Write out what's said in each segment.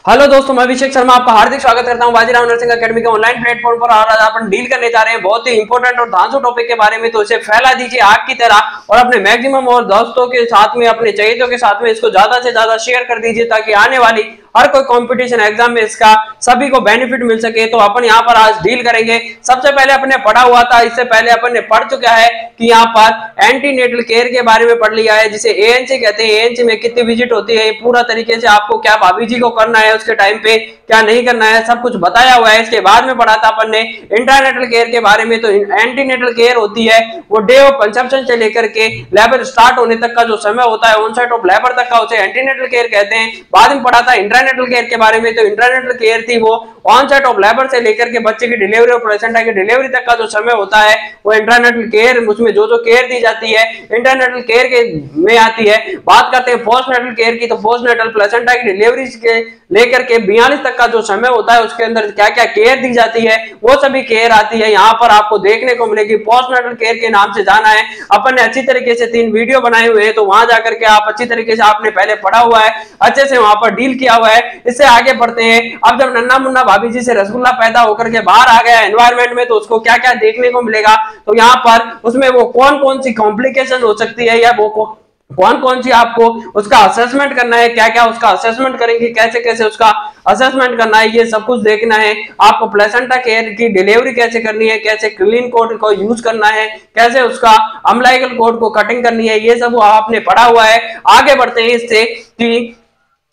Hello दोस्तों, मैं अभिषेक शर्मा आपका हार्दिक स्वागत करता हूं बाजीराव नर्सिंग अकेडमी के ऑनलाइन प्लेटफॉर्म पर। और आज अपन डील करने जा रहे हैं बहुत ही इंपॉर्टेंट और धांसू टॉपिक के बारे में। तो इसे फैला दीजिए आग की तरह और अपने मैक्सिमम और दोस्तों के साथ में, अपने चहेतों के साथ में इसको ज्यादा से ज्यादा शेयर कर दीजिए ताकि आने वाली हर कोई कंपटीशन एग्जाम में इसका सभी को बेनिफिट मिल सके। तो अपन यहाँ पर आज डील करेंगे। सबसे पहले अपने पढ़ा हुआ था, इससे पहले अपन ने पढ़ चुका है कि यहाँ पर एंटीनेटल केयर के बारे में पढ़ लिया है, जिसे एएनसी कहते हैं। एएनसी में कितनी विजिट होती है, पूरा तरीके से आपको क्या भाभी जी को करना है, उसके टाइम पे क्या नहीं करना है, सब कुछ बताया हुआ है। इसके बाद में पढ़ा था अपन ने इंटरनेटल केयर के बारे में। तो एंटीनेटल केयर होती है वो डे ऑफ कंसेप्शन से लेकर के लेबर स्टार्ट होने तक का जो समय होता है, ऑनसेट ऑफ लेबर तक का, उसे एंटीनेटल केयर कहते हैं। बाद में पढ़ा था इंटरनेटल केयर के बारे में। तो इंटरनेटल केयर थी वो ऑनसेट ऑफ लेबर से लेकर के बच्चे की डिलीवरी और प्लेसेंटा की डिलीवरी तक का जो समय होता है वो इंटरनेटल केयर, उसमें जो जो केयर दी जाती है इंटरनेटल केयर के में आती है। बात करते हैं पोस्टनेटल केयर की। तो पोस्टनेटल प्लेसेंटा की डिलीवरी के लेकर के 42 तक का जो समय होता है उसके अंदर क्या क्या केयर दी जाती है वो सभी केयर आती है। यहाँ पर आपको देखने को मिलेगी पोस्टनेटल केयर के नाम से जाना है। अपन ने अच्छी तरीके से 3 वीडियो बनाए हुए हैं, तो वहां जाकर के आप अच्छी तरीके से आपने पहले पढ़ा हुआ है, अच्छे से वहां पर डील किया हुआ है। इससे आगे बढ़ते हैं। अब जब नन्ना मुन्ना भाभी जी से रसगुल्ला पैदा होकर के बाहर आ गया एनवायरमेंट में, तो उसको क्या क्या देखने को मिलेगा। तो यहाँ पर उसमें वो कौन कौन सी कॉम्प्लिकेशन हो सकती है या वो कौन कौन सी आपको उसका असेसमेंट करना है, क्या क्या उसका असेसमेंट करेंगे, कैसे कैसे उसका असेसमेंट करना है, ये सब कुछ देखना है। आपको प्लेसेंटा केयर की डिलीवरी कैसे करनी है, कैसे क्लीन कोड को यूज करना है, कैसे उसका अम्लाइकल कोड को कटिंग करनी है, ये सब आपने पढ़ा हुआ है। आगे बढ़ते हैं इससे कि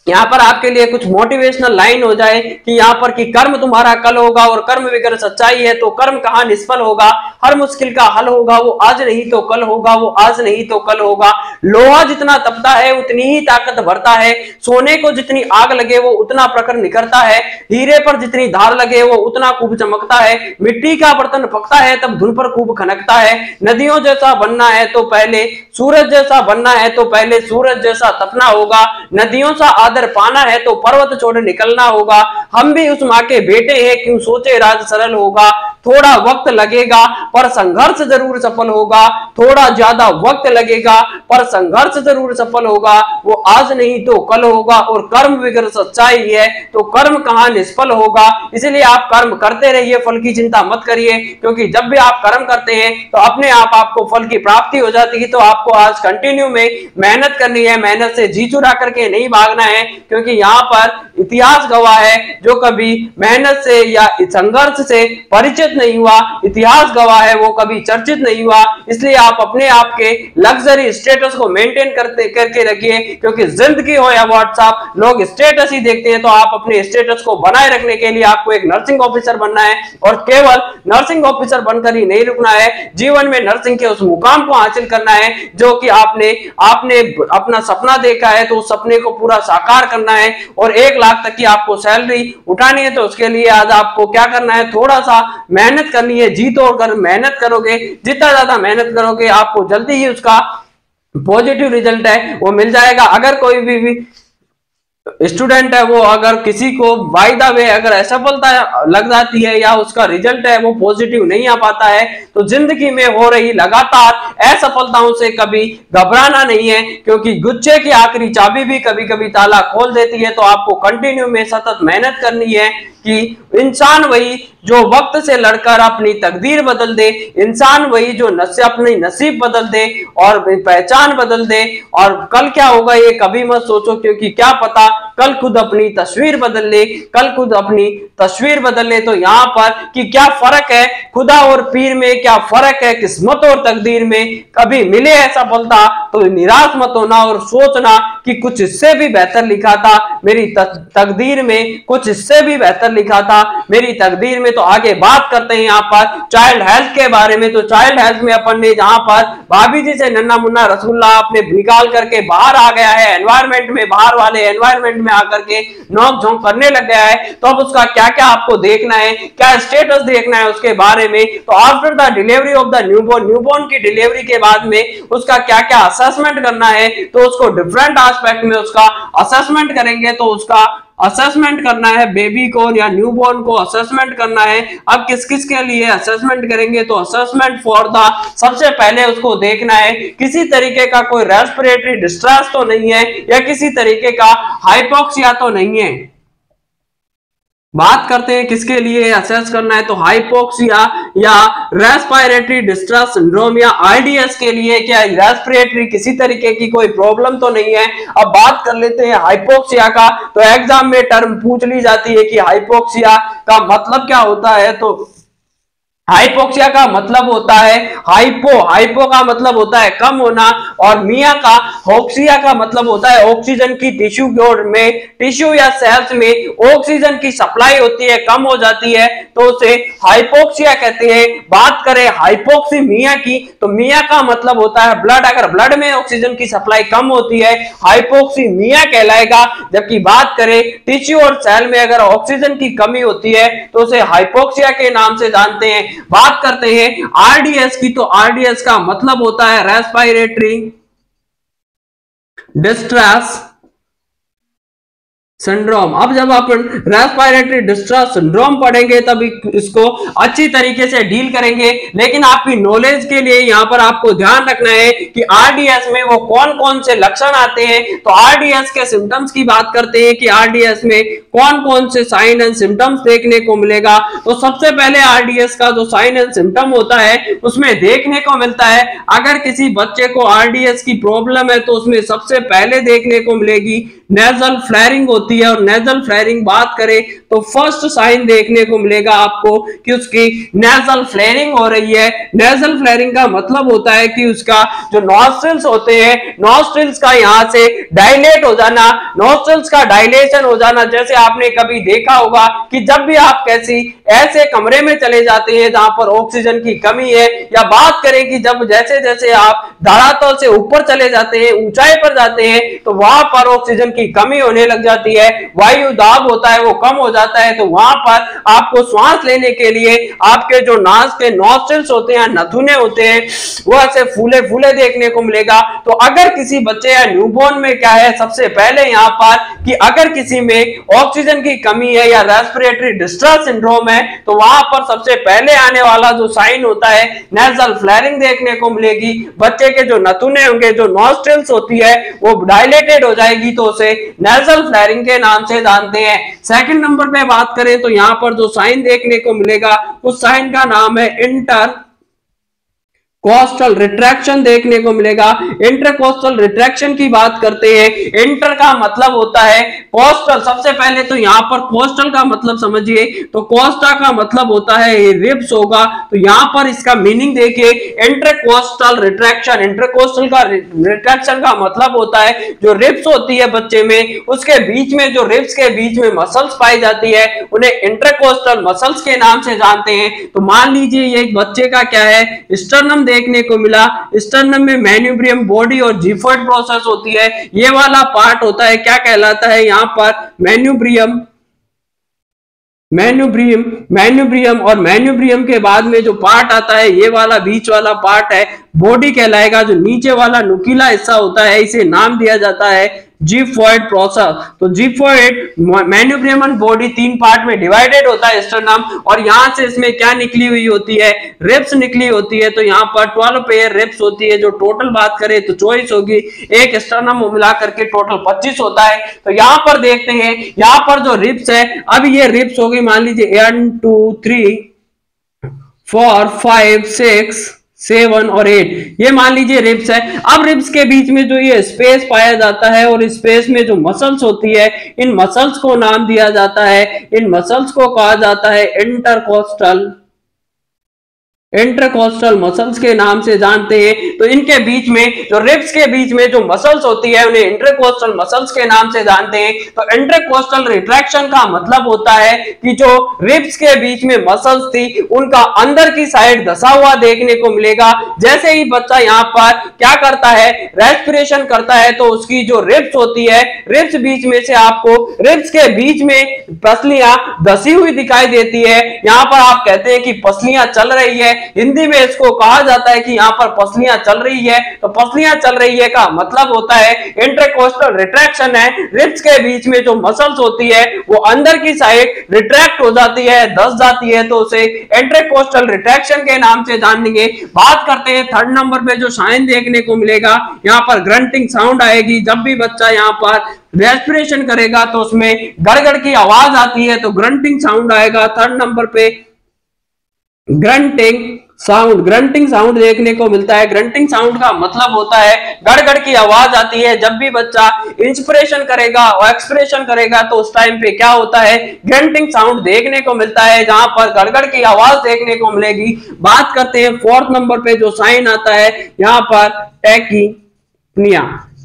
यहाँ पर आपके लिए कुछ मोटिवेशनल लाइन हो जाए कि यहाँ पर कि कर्म तुम्हारा कल होगा और कर्म विगर सच्चाई है तो कर्म कहाँ निष्फल होगा। हर मुश्किल का हल होगा वो आज नहीं तो कल होगा, वो आज नहीं तो कल होगा। लोहा जितना तपता है उतनी ही ताकत भरता है। सोने को जितनी आग लगे वो उतना प्रखर निखरता है। हीरे पर जितनी धार लगे वो उतना खूब चमकता है। मिट्टी का बर्तन पकता है तब धुन पर खूब खनकता है। नदियों जैसा बनना है तो पहले सूरज जैसा बनना है, तो पहले सूरज जैसा तपना होगा। नदियों सा आदर पाना है तो पर्वत छोड़ निकलना होगा। हम भी उस माँ के बेटे हैं, क्यों सोचे राज सरल होगा। थोड़ा वक्त लगेगा पर संघर्ष जरूर सफल होगा। थोड़ा ज्यादा वक्त लगेगा पर संघर्ष जरूर सफल होगा। वो आज नहीं तो कल होगा और कर्म विगर सच्चाई है तो कर्म कहाँ निष्फल होगा। इसलिए आप कर्म करते रहिए, फल की चिंता मत करिए, क्योंकि जब भी आप कर्म करते हैं तो अपने आप आपको फल की प्राप्ति हो जाती है। तो आपको आज कंटिन्यू में मेहनत करनी है, मेहनत से जी चुरा करके नहीं भागना है, क्योंकि यहाँ पर इतिहास गवाह है जो कभी मेहनत से या संघर्ष से परिचित नहीं हुआ, इतिहास गवाह है वो कभी चर्चित नहीं हुआ। इसलिए आप अपने आप के लग्जरी स्टेटस को मेंटेन करके रखिए, क्योंकि जिंदगी हो या व्हाट्सएप, लोग स्टेटस ही देखते हैं। तो आप अपने स्टेटस को बनाए रखने के लिए आपको एक नर्सिंग ऑफिसर बनना है, और केवल नर्सिंग ऑफिसर बनकर ही नहीं रुकना है, जीवन में नर्सिंग के उस मुकाम को हासिल करना है जो कि आपने अपना सपना देखा है, तो उस सपने को पूरा साकार करना है। और 1 लाख तक की आपको सैलरी उठानी है, तो उसके लिए आज आपको क्या करना है, थोड़ा सा मेहनत करनी है। जी तोड़ कर मेहनत करोगे, जितना ज्यादा मेहनत करोगे आपको जल्दी ही उसका पॉजिटिव रिजल्ट है वो मिल जाएगा। अगर कोई भी स्टूडेंट है वो अगर किसी को बाय द वे अगर असफलता लग जाती है या उसका रिजल्ट है वो पॉजिटिव नहीं आ पाता है, तो जिंदगी में हो रही लगातार असफलताओं से कभी घबराना नहीं है, क्योंकि गुच्छे की आखिरी चाबी भी कभी कभी ताला खोल देती है। तो आपको कंटिन्यू में सतत मेहनत करनी है कि इंसान वही जो वक्त से लड़कर अपनी तकदीर बदल दे, इंसान वही जो अपनी नसीब बदल दे और पहचान बदल दे। और कल क्या होगा ये कभी मत सोचो, क्योंकि क्या पता कल खुद अपनी तस्वीर बदल ले, कल खुद अपनी तस्वीर बदल ले। तो यहाँ पर कि क्या फर्क है खुदा और पीर में, क्या फर्क है किस्मत और तकदीर में। कभी मिले ऐसा सफलता तो निराश मत होना और सोचना कि कुछ इससे भी बेहतर लिखा था मेरी तकदीर में, कुछ इससे भी बेहतर लिखा था मेरी तकदीर में। तो आगे बात करते हैं यहाँ पर चाइल्ड हेल्थ के बारे में। तो चाइल्ड हेल्थ में अपन ने जहां पर भाभी जी से नन्ना मुन्ना रसगुल्ला आपने निकाल करके बाहर आ गया है एनवायरमेंट में, बाहर वाले एनवायरमेंट में आकर के नोक झोंक करने लग गया है, तो अब उसका क्या क्या आपको देखना है, क्या स्टेटस देखना है उसके बारे में। तो after the delivery of the newborn, newborn की डिलीवरी के बाद में उसका क्या क्या असेसमेंट करना है, तो उसको डिफरेंट एस्पेक्ट में उसका असेसमेंट करेंगे। तो उसका असेसमेंट करना है बेबी को या न्यूबॉर्न को असेसमेंट करना है। अब किस किस के लिए असेसमेंट करेंगे, तो असेसमेंट फॉर द, सबसे पहले उसको देखना है किसी तरीके का कोई रेस्पिरेटरी डिस्ट्रेस तो नहीं है या किसी तरीके का हाइपोक्सिया तो नहीं है। बात करते हैं किसके लिए असेस करना है, तो हाइपोक्सिया या रेस्पिरेटरी डिस्ट्रेस सिंड्रोम या आरडीएस के लिए क्या रेस्पिरेटरी किसी तरीके की कोई प्रॉब्लम तो नहीं है। अब बात कर लेते हैं हाइपोक्सिया का, तो एग्जाम में टर्म पूछ ली जाती है कि हाइपोक्सिया का मतलब क्या होता है। तो हाइपोक्सिया का मतलब होता है हाइपो का मतलब होता है कम होना, और मिया का होक्सिया का मतलब होता है ऑक्सीजन की टिश्यू या सेल्स में ऑक्सीजन की सप्लाई होती है, कम हो जाती है, तो उसे हाइपोक्सिया कहते हैं। बात करें हाइपोक्सीमिया की, तो मिया का मतलब होता है ब्लड, अगर ब्लड में ऑक्सीजन की सप्लाई कम होती है हाइपोक्सीमिया कहलाएगा। जबकि बात करें टिश्यू और सेल में अगर ऑक्सीजन की कमी होती है तो उसे हाइपोक्सिया के नाम से जानते हैं। बात करते हैं आरडीएस की, तो आरडीएस का मतलब होता है रेस्पिरेटरी डिस्ट्रेस सिंड्रोम। अब जब अपन रेस्पिरेटरी डिस्ट्रेस सिंड्रोम पढ़ेंगे तब इसको अच्छी तरीके से डील करेंगे, लेकिन आपकी नॉलेज के लिए यहां पर आपको ध्यान रखना है कि आरडीएस में वो कौन कौन से लक्षण आते हैं। तो आरडीएस के सिम्टम्स की बात करते हैं कि आरडीएस में कौन कौन से साइन एंड सिम्टम्स देखने को मिलेगा। तो सबसे पहले आरडीएस का जो साइन एंड सिम्टम होता है उसमें देखने को मिलता है, अगर किसी बच्चे को आरडीएस की प्रॉब्लम है तो उसमें सबसे पहले देखने को मिलेगी नेजल फ्लेयरिंग होती है। और नेजल फ्लेयरिंग बात करें तो फर्स्ट साइन देखने को मिलेगा आपको कि उसकी नेजल फ्लेयरिंग हो रही है। नेजल फ्लेयरिंग का मतलब होता है कि उसका जो नॉस्ट्रिल्स होते हैं, नॉस्ट्रिल्स का यहां से डायलेट हो जाना, नॉस्ट्रिल्स का डायलेशन हो जाना। जैसे आपने कभी देखा होगा कि जब भी आप कैसी ऐसे कमरे में चले जाते हैं जहां पर ऑक्सीजन की कमी है, या बात करें कि जब जैसे जैसे आप धरातल से ऊपर चले जाते हैं, ऊंचाई पर जाते हैं, तो वहां पर ऑक्सीजन की कमी होने लग जाती है, वायु दाब होता है वो कम हो जाता है। तो वहां पर आपको श्वास लेने के लिए आपके जो नाक के नॉस्ट्रिल्स होते हैं, नथुने होते हैं, वो ऐसे फूले फूले देखने को मिलेगा। तो अगर किसी बच्चे या न्यूबॉर्न में क्या है, सबसे पहले यहां पर कि अगर किसी में ऑक्सीजन की कमी है या रेस्पिरेटरी डिस्ट्रेस सिंड्रोम है, तो वहां पर सबसे पहले आने वाला जो साइन होता है नेजल फ्लेयरिंग देखने को मिलेगी। बच्चे के जो नथुने होंगे, जो नॉस्ट्रिल्स होती है वो डायलेटेड हो जाएगी, तो उसे नेजल फ्लेयरिंग के नाम से जानते हैं। सेकंड नंबर पे बात करें तो यहां पर जो साइन देखने को मिलेगा उस साइन का नाम है इंटर कोस्टल रिट्रैक्शन देखने को मिलेगा। इंटरकोस्टल रिट्रैक्शन की बात करते हैं, इंटर का मतलब होता है कोस्टल। सबसे पहले तो यहां पर कोस्टल का मतलब समझिए, तो कोस्टा का मतलब होता है रिब्स होगा। तो यहां पर इसका मीनिंग देखिए, इंटरकोस्टल रिट्रैक्शन। इंटरकोस्टल का रिट्रैक्शन का मतलब होता है जो रिब्स होती है बच्चे में, उसके बीच में जो रिब्स के बीच में मसल्स पाई जाती है उन्हें इंटरकोस्टल मसल्स के नाम से जानते हैं। तो मान लीजिए ये एक बच्चे का क्या है, स्टर्नम देखने को मिला। स्टर्नम में मैन्यूब्रियम बॉडी और जिफॉइड प्रोसेस होती है, ये वाला पार्ट होता है क्या कहलाता है यहां पर मैन्यूब्रियम। और मैन्यूब्रियम के बाद में जो पार्ट आता है ये वाला बीच वाला पार्ट है बॉडी कहलाएगा। जो नीचे वाला नुकीला हिस्सा होता है इसे नाम दिया जाता है जिफॉइड प्रोसेस। तो जिफॉइड मैन्यूब्रियम और बॉडी तीन पार्ट में डिवाइडेड होता है स्टर्नम, और यहां से इसमें क्या निकली हुई होती है, रिब्स निकली होती है। तो यहां पर 12 पेयर रिब्स होती है, जो टोटल बात करें तो 24 होगी, एक स्टर्नम मिला करके टोटल 25 होता है। तो यहां पर देखते हैं, यहां पर जो रिब्स है, अब ये रिब्स होगी मान लीजिए 1 2 3 4 5 6 7 और 8, ये मान लीजिए रिब्स है। अब रिब्स के बीच में जो ये स्पेस पाया जाता है और स्पेस में जो मसल्स होती है, इन मसल्स को नाम दिया जाता है, इन मसल्स को कहा जाता है इंटरकोस्टल मसल्स के नाम से जानते हैं। तो इनके बीच में जो रिब्स के बीच में जो मसल्स होती है उन्हें इंटरकोस्टल मसल्स के नाम से जानते हैं। तो इंटरकोस्टल रिट्रैक्शन का मतलब होता है कि जो रिब्स के बीच में मसल्स थी उनका अंदर की साइड धसा हुआ देखने को मिलेगा। जैसे ही बच्चा यहाँ पर क्या करता है, रेस्पिरेशन करता है, तो उसकी जो रिब्स होती है, रिब्स बीच में से आपको रिब्स के बीच में पसलियां धसी हुई दिखाई देती है। यहाँ पर आप कहते हैं कि पसलियां चल रही है, हिंदी में इसको कहा जाता है कि यहाँ पर पसलियां चल रही है, तो पसलियां चल रही है का मतलब होता है इंटरकोस्टल रिट्रैक्शन है। रिब्स के बीच में जो मसल्स होती है वो अंदर की साइड रिट्रैक्ट हो जाती है, धस जाती है, तो उसे इंटरकोस्टल रिट्रैक्शन के नाम से जानेंगे। बात करते हैं थर्ड नंबर पे जो साइन देखने को मिलेगा, यहाँ पर ग्रंटिंग साउंड आएगी। जब भी बच्चा यहाँ पर रेस्पिरेशन करेगा तो उसमें गड़गड़ की आवाज आती है, तो ग्रंटिंग साउंड आएगा। थर्ड नंबर पे ग्रंटिंग साउंड देखने को मिलता है। ग्रंटिंग साउंड का मतलब होता है गड़गड़ की आवाज आती है। जब भी बच्चा इंस्पिरेशन करेगा और एक्सपिरेशन करेगा तो उस टाइम पे क्या होता है, ग्रंटिंग साउंड देखने को मिलता है, जहां पर गड़गड़ की आवाज देखने को मिलेगी। बात करते हैं फोर्थ नंबर पे जो साइन आता है, यहाँ पर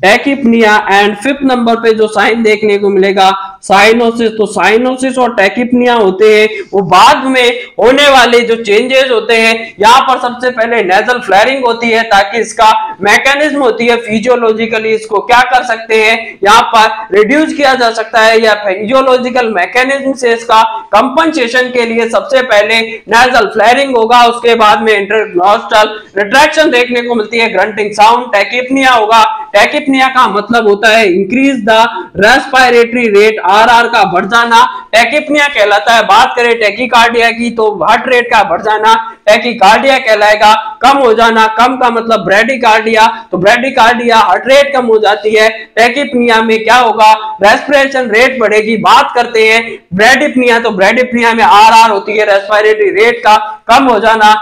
टैकीपनिया एंड फिफ्थ नंबर पे जो साइन देखने को मिलेगा साइनोसिस। तो साइनोसिस और टैकीपनिया होते हैं वो बाद में होने वाले जो चेंजेस होते हैं। यहाँ पर सबसे पहले नेजल फ्लेयरिंग होती है, ताकि इसका मैकेनिज्म होती है फिजियोलॉजिकली इसको क्या कर सकते हैं, यहाँ पर रिड्यूस किया जा सकता है, या फिजियोलॉजिकल मैकेनिज्म से इसका कंपनसेशन के लिए सबसे पहले नेजल फ्लेयरिंग होगा, उसके बाद में इंटरनॉस्ट्रल रिट्रैक्शन देखने को मिलती है, ग्रंटिंग साउंड, टैकीपनिया होगा। टैकीपनिया का मतलब होता है increase the respiratory rate, RR का बढ़ जाना, टैकीपनिया कहलाता है। बात करें टैकीकार्डिया की तो हार्ट रेट का बढ़ जाना टैकीकार्डिया कहलाएगा। कम हो जाना, कम का मतलब ब्रैडीकार्डिया, तो ब्रैडीकार्डिया हार्ट रेट कम हो जाती है। टैकीपनिया में क्या होगा, रेस्पिरेशन रेट बढ़ेगी। बात करते हैं ब्रैडीपनिया, तो ब्रैडीपनिया में आरआर होती है रेस्पिरेटरी रेट का कम हो जाना।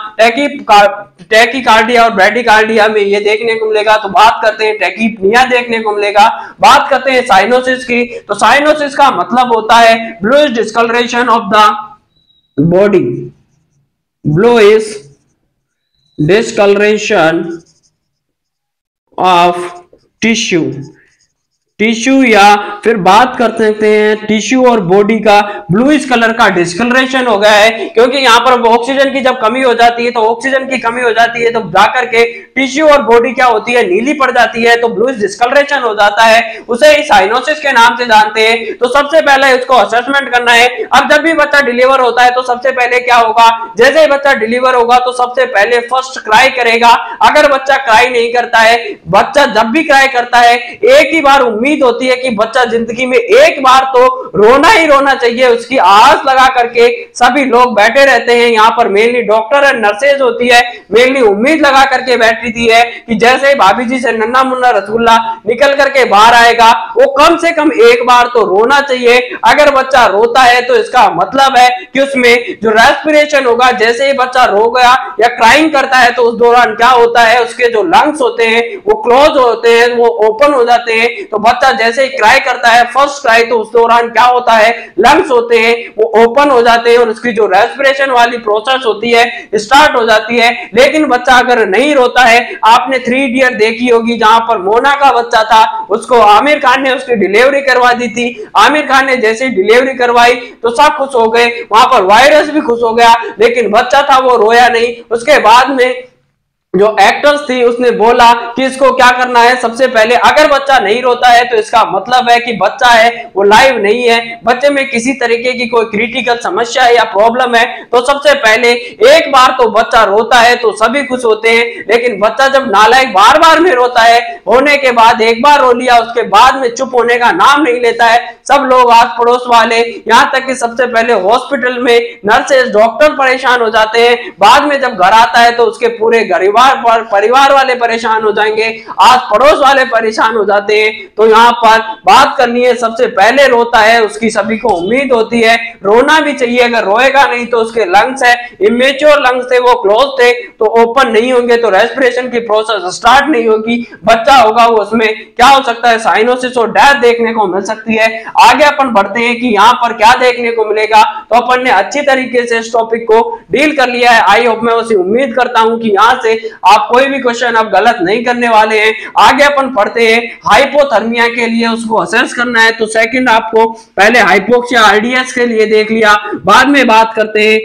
टैकीकार्डिया और ब्रैडीकार्डिया में ये देखने को मिलेगा। तो बात करते हैं टैकीपनिया देखने को मिलेगा। बात करते हैं साइनोसिस की, तो साइनोसिस का मतलब होता है bluish discoloration of the body, bluish discoloration of tissue या फिर बात कर सकते हैं टिश्यू और बॉडी का ब्लूइश कलर का डिस्कलरेशन हो गया है, क्योंकि यहाँ पर ऑक्सीजन की जब कमी हो जाती है, तो ऑक्सीजन की कमी हो जाती है तो जाकर के टिश्यू और बॉडी क्या होती है, नीली पड़ जाती है, तो ब्लूइश डिस्कलरेशन हो जाता है। उसे ही साइनोसिस के नाम से जानते हैं। तो सबसे पहले उसको असेसमेंट करना है। अब जब भी बच्चा डिलीवर होता है तो सबसे पहले क्या होगा, जैसे ही बच्चा डिलीवर होगा तो सबसे पहले फर्स्ट क्राई करेगा। अगर बच्चा क्राई नहीं करता है, बच्चा जब भी क्राई करता है एक ही बार उम्मीद होती है कि बच्चा जिंदगी में एक बार तो रोना ही रोना चाहिए, उसकी आस लगा करके सभी लोग बैठे रहते हैं। यहाँ पर मेनली डॉक्टर और नर्सेज होती है, मेनली उम्मीद लगा करके बैठी थी है कि जैसे भाभी जी से नन्ना मुन्ना रसगुल्ला निकल करके बाहर आएगा, वो कम से कम एक बार तो रोना चाहिए। अगर बच्चा रोता है तो इसका मतलब है कि उसमें जो रेस्पिरेशन होगा, जैसे ही बच्चा रो गया या क्राइंग करता है तो उस दौरान क्या होता है, उसके जो लंग्स होते हैं वो क्लोज होते हैं, वो ओपन हो जाते हैं। तो बच्चा जैसे ही क्राई करता है फर्स्ट क्राई, तो उस दौरान क्या होता है, लंग्स होते हैं वो ओपन हो जाते हैं और उसकी जो रेस्पिरेशन वाली प्रोसेस होती है स्टार्ट हो जाती है। लेकिन बच्चा अगर नहीं रोता है, आपने 3 इडियट देखी होगी जहां पर मोना का बच्चा था, उसको आमिर खान ने उसकी डिलीवरी करवा दी थी। आमिर खान ने जैसे डिलीवरी करवाई तो सब खुश हो गए, वहां पर वायरस भी खुश हो गया, लेकिन बच्चा था वो रोया नहीं। उसके बाद में जो एक्टर्स थी उसने बोला कि इसको क्या करना है, सबसे पहले अगर बच्चा नहीं रोता है तो इसका मतलब है कि बच्चा है वो लाइव नहीं है, बच्चे में किसी तरीके की कोई क्रिटिकल समस्या है या प्रॉब्लम है। तो सबसे पहले एक बार तो बच्चा रोता है तो सभी खुश होते हैं, लेकिन बच्चा जब नालायक बार बार में रोता है, होने के बाद एक बार रो लिया उसके बाद में चुप होने का नाम नहीं लेता है, सब लोग आस पड़ोस वाले, यहाँ तक कि सबसे पहले हॉस्पिटल में नर्सेज डॉक्टर परेशान हो जाते हैं। बाद में जब घर आता है तो उसके पूरे परिवार वाले परेशान हो जाएंगे, आस पड़ोस वाले परेशान हो जाते हैं। तो यहाँ पर बात करनी है, सबसे पहले रोता है, उसकी सभी को उम्मीद होती है रोना भी चाहिए। अगर रोएगा नहीं तो उसके लंग्स है इमेच्योर लंग्स थे, वो क्लोज थे, तो ओपन नहीं होंगे, तो रेस्पिरेशन की प्रोसेस स्टार्ट नहीं होगी। बच्चा होगा वो उसमें क्या हो सकता है, साइनोसिस और डेथ देखने को मिल सकती है। आगे अपन बढ़ते हैं कि यहाँ पर क्या देखने को मिलेगा। तो अपन ने अच्छी तरीके से इस टॉपिक को डील कर लिया है। आई होप मैं उसे उम्मीद करता हूं कि यहाँ से आप कोई भी क्वेश्चन आप गलत नहीं करने वाले हैं। आगे अपन पढ़ते हैं हाइपोथर्मिया के लिए उसको असेस करना है। तो सेकंड आपको पहले हाइपोक्सिया आरडीएस के लिए देख लिया, बाद में बात करते हैं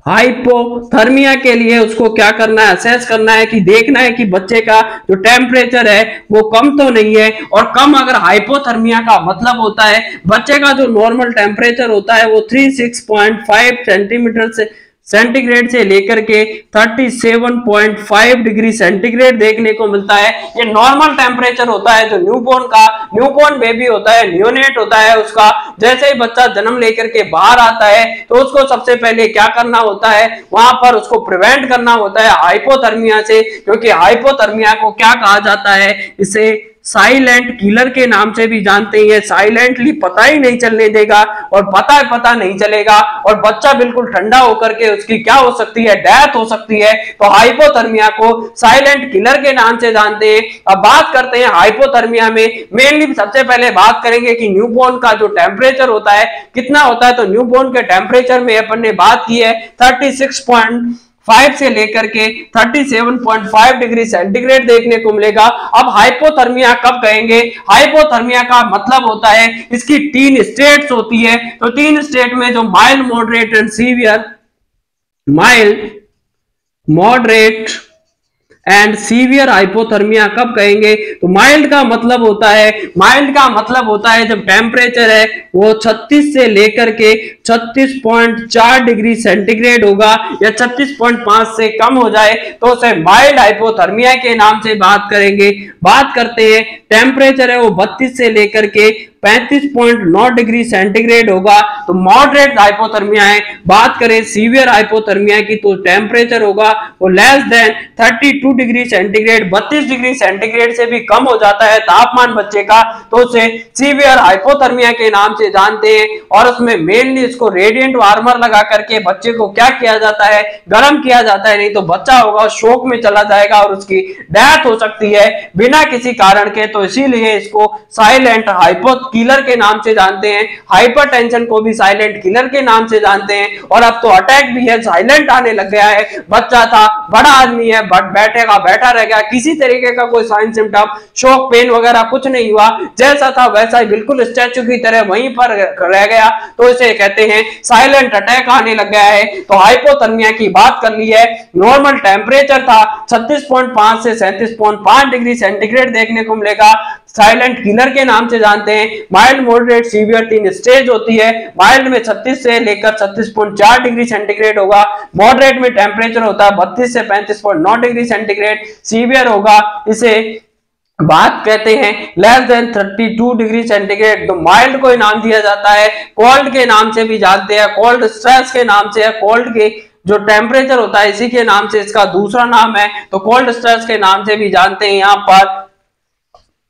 हाइपोथर्मिया के लिए उसको क्या करना है, असेस करना है कि देखना है कि बच्चे का जो टेम्परेचर है वो कम तो नहीं है। और कम अगर हाइपोथर्मिया का मतलब होता है बच्चे का जो नॉर्मल टेम्परेचर होता है वो 36.5 सेंटीमीटर से सेंटीग्रेड से लेकर के 37.5 डिग्री सेंटीग्रेड देखने को मिलता है। ये नॉर्मल टेम्परेचर होता है जो न्यूबॉर्न बेबी होता है, न्यूनेट होता है, उसका जैसे ही बच्चा जन्म लेकर के बाहर आता है तो उसको सबसे पहले क्या करना होता है, वहां पर उसको प्रिवेंट करना होता है हाइपोथर्मिया से, क्योंकि हाइपोथर्मिया को क्या कहा जाता है, इसे साइलेंट किलर के नाम से भी जानते हैं। साइलेंटली पता ही नहीं चलने देगा और पता नहीं चलेगा और बच्चा बिल्कुल ठंडा होकर के उसकी क्या हो सकती है, डेथ हो सकती है। तो हाइपोथर्मिया को साइलेंट किलर के नाम से जानते हैं। अब बात करते हैं हाइपोथर्मिया में मेनली सबसे पहले बात करेंगे कि न्यूबॉर्न का जो टेम्परेचर होता है कितना होता है। तो न्यूबॉर्न के टेम्परेचर में अपन ने बात की है 36.5 से लेकर के 37.5 डिग्री सेंटीग्रेड देखने को मिलेगा। अब हाइपोथर्मिया कब कहेंगे, हाइपोथर्मिया का मतलब होता है इसकी 3 स्टेट्स होती है। तो 3 स्टेट में जो mild, moderate and severe, mild, moderate and severe hypothermia कब कहेंगे। तो माइल्ड का मतलब होता है जब टेम्परेचर है वो 36 से लेकर के 36.4 डिग्री सेंटीग्रेड होगा या 36.5 से कम हो जाए तो उसे माइल्ड हाइपोथर्मिया के नाम से बात करेंगे। बात करते हैं टेम्परेचर है वो 32 से लेकर के 35.9 डिग्री सेंटीग्रेड होगा तो मॉडरेट हाइपोथर्मिया है। बात करें सीवियर हाइपोथर्मिया की तो टेम्परेचर होगा वो less than 32 degree centigrade, 32 degree centigrade से भी कम हो जाता है तापमान बच्चे का तो उसे सीवियर हाइपोथर्मिया के नाम से जानते हैं। और उसमें मेनली इसको रेडिएंट वार्मर लगा करके बच्चे को क्या किया जाता है, गर्म किया जाता है, नहीं तो बच्चा होगा शोक में चला जाएगा और उसकी डेथ हो सकती है बिना किसी कारण के। तो इसीलिए इसको साइलेंट हाइपो किलर के नाम से जानते हैं। हाइपरटेंशन को भी साइलेंट किलर के नाम से जानते हैं। और अब तो अटैक भी है, साइलेंट आने लग गया है। बच्चा था, बड़ा आदमी है, बट बैठेगा बैठा रह गया, किसी तरीके का कोई साइन सिम्टम, शॉक, पेन वगैरह कुछ नहीं हुआ, जैसा था वैसा ही बिल्कुल स्टैचू की तरह वहीं पर रह गया तो इसे कहते हैं साइलेंट अटैक आने लग गया है। तो हाइपोथर्मिया की बात कर ली है। नॉर्मल टेम्परेचर था 36.5 से 37.5 डिग्री सेंटीग्रेड देखने को मिलेगा, साइलेंट किलर के नाम से जानते हैं। माइल्ड, मॉडरेट, सीवियर 3 स्टेज होती है। माइल्ड में 36 से लेकर 36.4 डिग्री सेंटीग्रेड होगा, मॉडरेट में टेम्परेचर होता है 32 से 35.9 डिग्री सेंटीग्रेड, सीवियर होगा इसे बात कहते हैं लेस देन 32 डिग्री सेंटीग्रेड। तो माइल्ड को नाम दिया जाता है, कोल्ड के नाम से भी जानते हैं, कोल्ड स्ट्रेस के नाम से है, कोल्ड के जो टेम्परेचर होता है इसी के नाम से इसका दूसरा नाम है तो कोल्ड स्ट्रेस के नाम से भी जानते हैं। यहाँ पर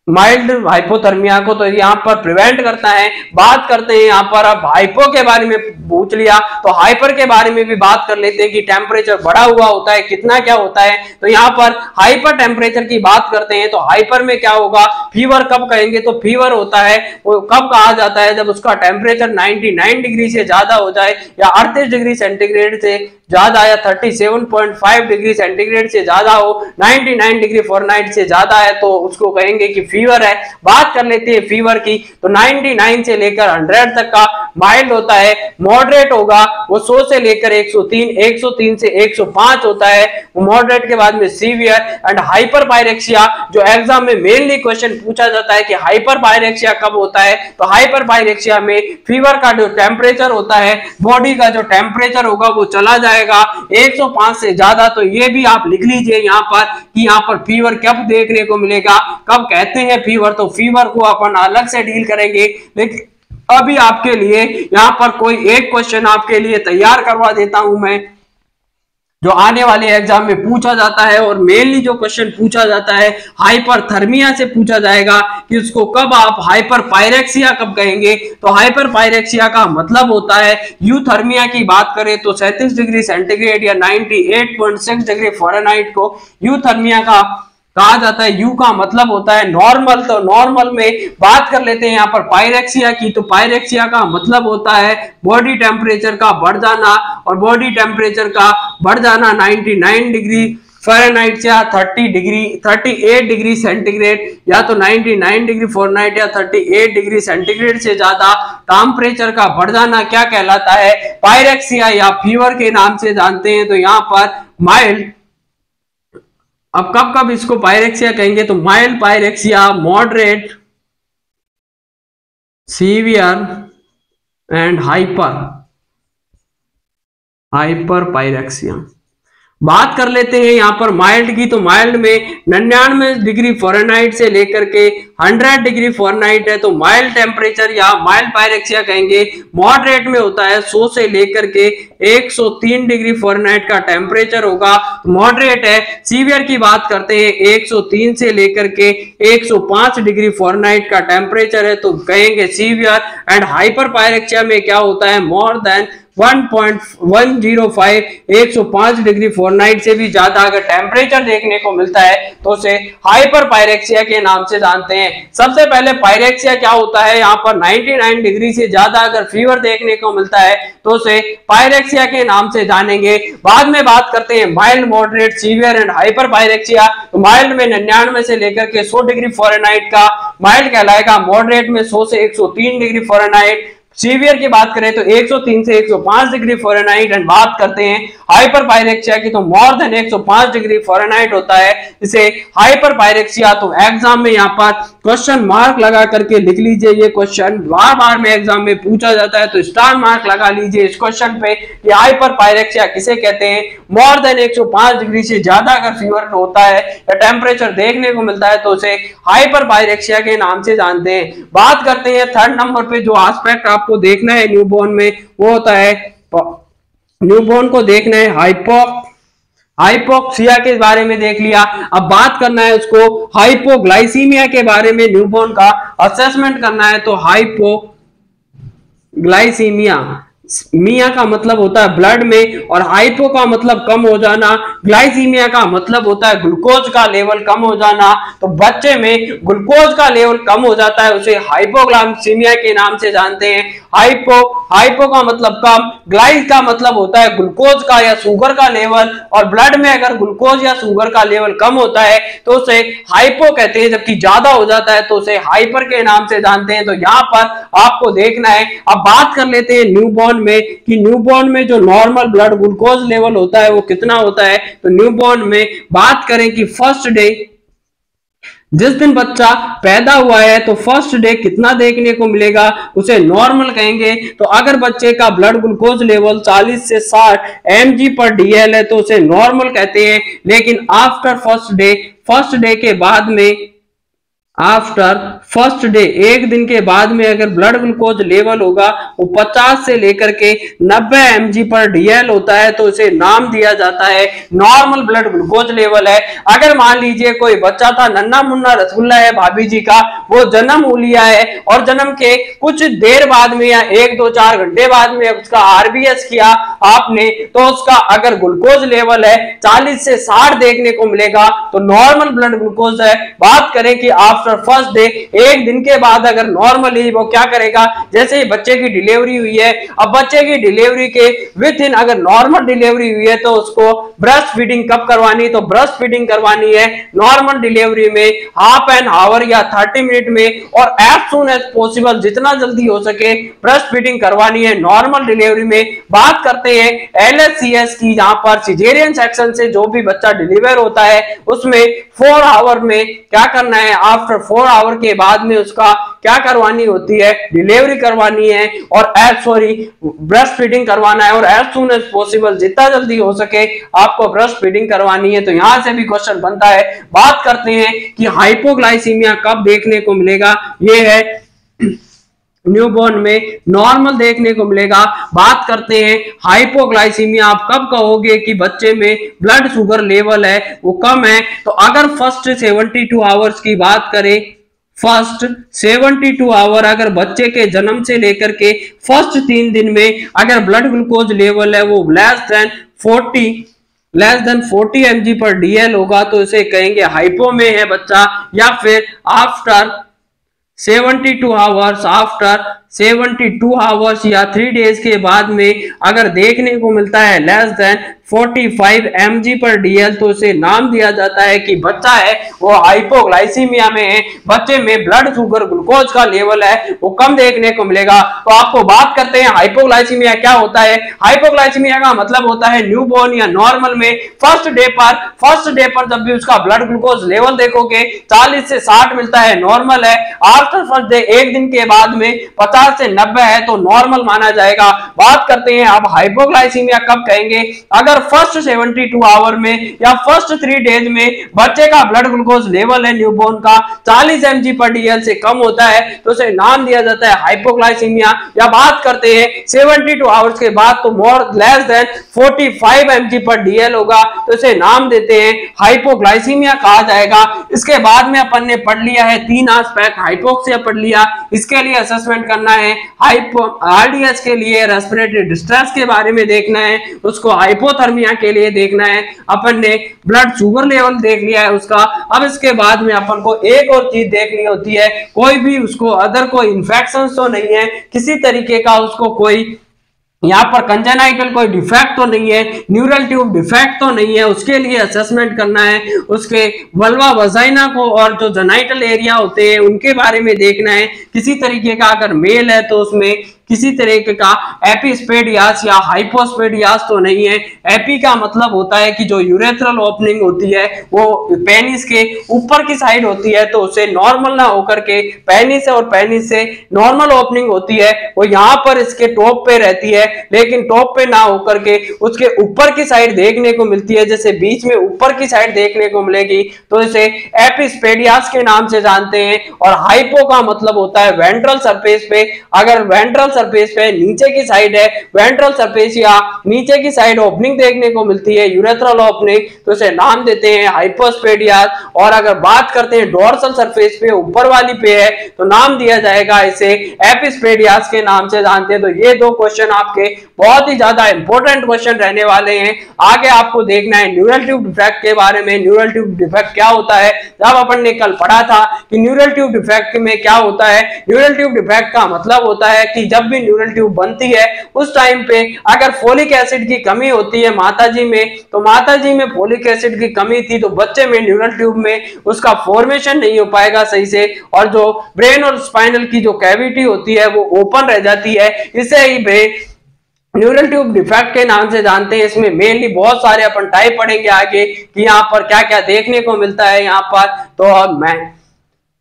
माइल्ड हाइपोथर्मिया को तो यहाँ पर प्रिवेंट करता है। बात करते हैं यहाँ पर अब हाइपो के बारे में पूछ लिया तो हाइपर के बारे में भी बात कर लेते हैं कि टेम्परेचर बढ़ा हुआ होता है कितना क्या होता है। तो यहाँ पर हाइपर टेम्परेचर की बात करते हैं तो हाइपर में क्या होगा, फीवर कब कहेंगे तो फीवर होता है वो कब कहा जाता है जब उसका टेम्परेचर 99 डिग्री से ज्यादा हो जाए या 38 डिग्री सेंटीग्रेड से ज्यादा या 37.5 डिग्री सेंटीग्रेड से ज्यादा हो, 99 डिग्री फ़ारेनहाइट से ज्यादा है तो उसको कहेंगे कि फीवर है। बात कर लेते हैं फीवर की तो 99 से लेकर 100 तक का माइल्ड होता है। मॉडरेट होगा वो 100 से लेकर 103, 103 से 105 होता है वो मॉडरेट के बाद में सीवियर एंड हाइपर पायरेक्सिया जो एग्जाम में मेनली क्वेश्चन पूछा जाता है कि हाइपर पायरेक्सिया कब होता है। तो हाइपर पायरेक्सिया में फीवर का जो टेम्परेचर होता है, बॉडी का जो टेम्परेचर होगा वो चला जाएगा 105 से ज्यादा। तो ये भी आप लिख लीजिए यहाँ पर कि यहाँ पर फीवर कब देखने को मिलेगा, कब कहते हैं फीवर। तो फीवर को अपन अलग से डील करेंगे, लेकिन अभी आपके लिए यहाँ पर कोई एक क्वेश्चन आपके लिए तैयार करवा देता हूं मैं जो आने वाले एग्जाम में पूछा जाता है। और मेनली जो क्वेश्चन पूछा जाता है हाइपरथर्मिया से पूछा जाएगा कि उसको कब आप हाइपर पायरेक्सिया कब कहेंगे। तो हाइपर पायरेक्सिया का मतलब होता है यूथर्मिया की बात करें तो 37 डिग्री सेंटीग्रेड या 98.6 डिग्री फ़ारेनहाइट को यूथर्मिया का कहा जाता है। यू का मतलब होता है नॉर्मल। तो नॉर्मल में बात कर लेते हैं यहाँ पर पायरेक्सिया की तो पायरेक्सिया का मतलब होता है बॉडी टेम्परेचर का बढ़ जाना और बॉडी टेम्परेचर का बढ़ जाना 99 डिग्री फ़ारेनहाइट से 38 डिग्री सेंटीग्रेड या तो 99 डिग्री फ़ारेनहाइट या 38 डिग्री सेंटीग्रेड से ज्यादा टेम्परेचर का बढ़ जाना क्या कहलाता है, पायरेक्सिया या फीवर के नाम से जानते हैं। तो यहाँ पर माइल्ड, अब कब कब इसको पायरेक्सिया कहेंगे तो mild pyrexia, moderate, severe and hyper hyperpyrexia. बात कर लेते हैं यहाँ पर माइल्ड की, तो माइल्ड में 99 डिग्री फ़ारेनहाइट से लेकर के 100 डिग्री फ़ारेनहाइट है, तो माइल्ड टेम्परेचर या माइल्ड पायरेक्सिया कहेंगे। मॉडरेट में होता है 100 से लेकर के 103 डिग्री फ़ारेनहाइट का टेम्परेचर होगा, मॉडरेट है। सीवियर की बात करते हैं 103 से लेकर के 105 डिग्री फ़ारेनहाइट का टेम्परेचर है, तो कहेंगे सीवियर। एंड हाइपर पायरेक्सिया में क्या होता है, मोर देन 1.105 105 डिग्री फ़ारेनहाइट से भी ज्यादा अगर टेम्परेचर देखने को मिलता है तो उसे हाइपर पायरेक्सिया के नाम से जानते हैं। सबसे पहले पायरेक्सिया क्या होता है, यहाँ पर 99 डिग्री से ज्यादा अगर फीवर देखने को मिलता है तो उसे पायरेक्सिया के नाम से जानेंगे। बाद में बात करते हैं mild, moderate, severe and hyper pyrexia. तो माइल्ड में 99 से लेकर के 100 डिग्री फ़ारेनहाइट का माइल्ड कहलाएगा, मॉडरेट में 100 से 103 डिग्री फ़ारेनहाइट, सीवियर की बात करें तो 103 से 105 डिग्री फ़ारेनहाइट। एंड बात करते हैं हाइपर पायरेक्सिया की, तो मोर देन 105 डिग्री फ़ारेनहाइट होता है इसे हाइपर पायरेक्सिया। तो एग्जाम में यहाँ पर क्वेश्चन मार्क लगा करके लिख लीजिए, ये क्वेश्चन बार बार में एग्जाम में पूछा जाता है, तो स्टार मार्क लगा लीजिए इस क्वेश्चन पे कि हाइपर पायरेक्सिया किसे कहते हैं। मोर देन 105 डिग्री से ज्यादा अगर फीवर होता है या टेम्परेचर देखने को मिलता है तो उसे हाइपर पायरेक्सिया के नाम से जानते हैं। बात करते हैं थर्ड नंबर पे जो एस्पेक्ट आपको देखना है न्यूबॉर्न में, वो होता है, न्यूबॉर्न को देखना है हाइपोक्सिया के बारे में देख लिया। अब बात करना है उसको हाइपोग्लाइसीमिया के बारे में, न्यूबॉर्न का असेसमेंट करना है। तो हाइपोग्लाइसीमिया, मिया का मतलब होता है ब्लड में, और हाइपो का मतलब कम हो जाना, ग्लाइसीमिया का मतलब होता है ग्लूकोज का लेवल कम हो जाना। तो बच्चे में ग्लूकोज का लेवल कम हो जाता है उसे हाइपोग्लाइसीमिया के नाम से जानते हैं। हाइपो का मतलब कम, ग्लाइस का मतलब होता है ग्लूकोज का या शुगर का लेवल, और ब्लड में अगर ग्लूकोज या शुगर का लेवल कम होता है तो उसे हाइपो कहते हैं, जबकि ज्यादा हो जाता है तो उसे हाइपर के नाम से जानते हैं। तो यहाँ पर आपको देखना है। अब बात कर लेते हैं न्यूबॉर्न में कि न्यूबॉर्न में जो नॉर्मल ब्लड ग्लूकोज लेवल होता है वो कितना होता है। तो न्यूबॉर्न में बात करें कि फर्स्ट डे, जिस दिन बच्चा पैदा हुआ है तो फर्स्ट डे कितना देखने को मिलेगा, उसे नॉर्मल कहेंगे। तो अगर बच्चे का ब्लड ग्लूकोज लेवल 40 से 60 mg/dl है तो उसे नॉर्मल कहते हैं। लेकिन आफ्टर फर्स्ट डे के बाद में, आफ्टर फर्स्ट डे, एक दिन के बाद में अगर ब्लड ग्लूकोज लेवल होगा वो 50 से लेकर के 90 mg/dl होता है तो उसे नाम दिया जाता है नॉर्मल ब्लड ग्लूकोज लेवल है। अगर मान लीजिए कोई बच्चा था, नन्ना मुन्ना रसगुल्ला है भाभी जी का, वो जन्म हो लिया है और जन्म के कुछ देर बाद में या 1-2-4 घंटे बाद में उसका आरबीएस किया आपने, तो उसका अगर ग्लूकोज लेवल है 40 से 60 देखने को मिलेगा तो नॉर्मल ब्लड ग्लूकोज है। बात करें कि आफ्टर फर्स्ट डे, एक दिन के बाद अगर नॉर्मली वो क्या करेगा, जैसे ही बच्चे की डिलीवरी हुई है, अब बच्चे की डिलीवरी के विद इन अगर नॉर्मल डिलीवरी हुई है तो उसको ब्रेस्ट फीडिंग कब करवानी, तो ब्रेस्ट फीडिंग करवानी है नॉर्मल डिलीवरी में हाफ एन आवर या 30 मिनट में, और एज सून एज पॉसिबल, जितना जल्दी हो सके ब्रेस्ट फीडिंग करवानी है नॉर्मल डिलीवरी में। बात करते हैं LHCS की, जहां पर सिजेरियन सेक्शन से जो भी बच्चा डिलीवर होता है उसमें 4 आवर में क्या करना है, आफ्टर 4 आवर के बाद में उसका क्या करवानी होती है, डिलीवरी करवानी है और ब्रेस्ट फीडिंग करवाना है, और एज सून एज पॉसिबल, जितना जल्दी हो सके आपको ब्रेस्ट फीडिंग करवानी है। तो यहां से भी क्वेश्चन बनता है। बात करते हैं कि हाइपोग्लाइसीमिया कब देखने को मिलेगा, ये है न्यूबॉर्न में नॉर्मल देखने को मिलेगा। बात करते हैं हाइपोग्लाइसीमिया, आप कब कहोगे कि बच्चे में ब्लड शुगर लेवल है वो कम है, तो अगर फर्स्ट 72 आवर्स की बात करें, फर्स्ट 72 आवर अगर बच्चे के जन्म से लेकर के फर्स्ट 3 दिन में अगर ब्लड ग्लूकोज लेवल है वो लेस देन 40 mg/dl होगा तो इसे कहेंगे हाइपो में है बच्चा। या फिर आफ्टर 72 आवर्स या 3 डेज के बाद में अगर देखने को मिलता है लेस देन 45 mg/dl तो उसे नाम दिया जाता है कि बच्चा है वो हाइपोग्लाइसीमिया में है, बच्चे में ब्लड शुगर ग्लूकोज का लेवल है वो कम देखने को मिलेगा। तो आपको बात करते हैं हाइपोग्लाइसीमिया क्या होता है। हाइपोग्लाइसीमिया का मतलब होता है न्यूबॉर्न या नॉर्मल में फर्स्ट डे पर जब भी उसका ब्लड ग्लूकोज लेवल देखोगे 40 से 60 मिलता है, नॉर्मल है। आफ्टर फर्स्ट डे, एक दिन के बाद में 50 50 से 90 है तो नॉर्मल माना जाएगा। बात करते हैं अब हाइपोग्लाइसीमिया कब कहेंगे, अगर फर्स्ट 72 आवर में या फर्स्ट 3 डेज में बच्चे का ब्लड ग्लूकोज लेवल है न्यूबॉर्न का 40 mg/dl से कम होता है तो उसे नाम दिया जाता है हाइपोग्लाइसीमिया। या बात करते हैं 72 आवर्स के बाद तो मोर लेस देन 45 mg/dl होगा तो इसे नाम देते हैं हाइपोग्लाइसीमिया कहा जाएगा। इसके बाद में अपन ने पढ़ लिया है 3 एस्पेक्ट, हाइपोक्सिया पढ़ लिया, इसके लिए असेसमेंट करना है, आरडीएस के लिए रेस्पिरेटरी डिस्ट्रेस के बारे में देखना है, उसको हाइपोथर्मिया के लिए देखना है, अपन ने ब्लड शुगर लेवल देख लिया है उसका। अब इसके बाद में अपन को एक और चीज देखनी होती है, कोई भी उसको अदर कोई इंफेक्शन तो नहीं है, किसी तरीके का उसको कोई यहाँ पर कंजेनाइटल कोई डिफेक्ट तो नहीं है, न्यूरल ट्यूब डिफेक्ट तो नहीं है, उसके लिए असेसमेंट करना है, उसके वल्वा वजाइना को और जो जेनाइटल एरिया होते हैं उनके बारे में देखना है, किसी तरीके का अगर मेल है तो उसमें किसी तरीके का एपिस्पेडियास या हाइपोस्पेडियास तो नहीं है। एपी का मतलब होता है कि जो यूरेथ्रल ओपनिंग होती है वो पेनिस के ऊपर की साइड होती है तो उसे नॉर्मल ना होकर के पेनिस और पेनिस से नॉर्मल ओपनिंग होती है वो यहाँ पर इसके टॉप पे रहती है, लेकिन टॉप पे ना होकर के उसके ऊपर की साइड देखने को मिलती है, जैसे बीच में ऊपर की साइड देखने को मिलेगी तो इसे एपिस्पेडियास के नाम से जानते हैं। और हाइपो का मतलब होता है वेंट्रल सरफेस पे, अगर वेंट्रल सरफेस पे नीचे की साइड है, वेंट्रल सरफेस या नीचे की साइड ओपनिंग देखने को मिलती है यूरेथ्रल ओपनिंग तो इसे नाम देते हैं हाइपोस्पेडियास। और अगर बात करते हैं डोर्सल सरफेस पे ऊपर वाली पे है तो नाम दिया जाएगा इसे एपिस्पेडियास के नाम से जानते हैं। तो ये 2 क्वेश्चन आपके बहुत ही ज्यादा इंपॉर्टेंट क्वेश्चन रहने वाले हैं। आगे आपको देखना है न्यूरल ट्यूब डिफेक्ट के बारे में, न्यूरल ट्यूब डिफेक्ट क्या होता है, जब अपन ने कल पढ़ा था कि न्यूरल ट्यूब डिफेक्ट में क्या होता है। न्यूरल ट्यूब डिफेक्ट का मतलब होता है कि जब भी न्यूरल ट्यूब बनती है उस टाइम पे अगर फोलिक एसिड की कमी होती है माताजी में, तो माताजी में फोलिक एसिड की कमी थी तो बच्चे में न्यूरल ट्यूब में उसका फॉर्मेशन नहीं हो पाएगा सही से, और जो ब्रेन और स्पाइनल की जो कैविटी होती है वो ओपन रह जाती है, इसे ही न्यूरल ट्यूब डिफेक्ट के नाम से जानते हैं। इसमें मेनली बहुत सारे अपन टाइप पढ़ेंगे आगे कि यहाँ पर क्या क्या देखने को मिलता है। यहाँ पर तो मैं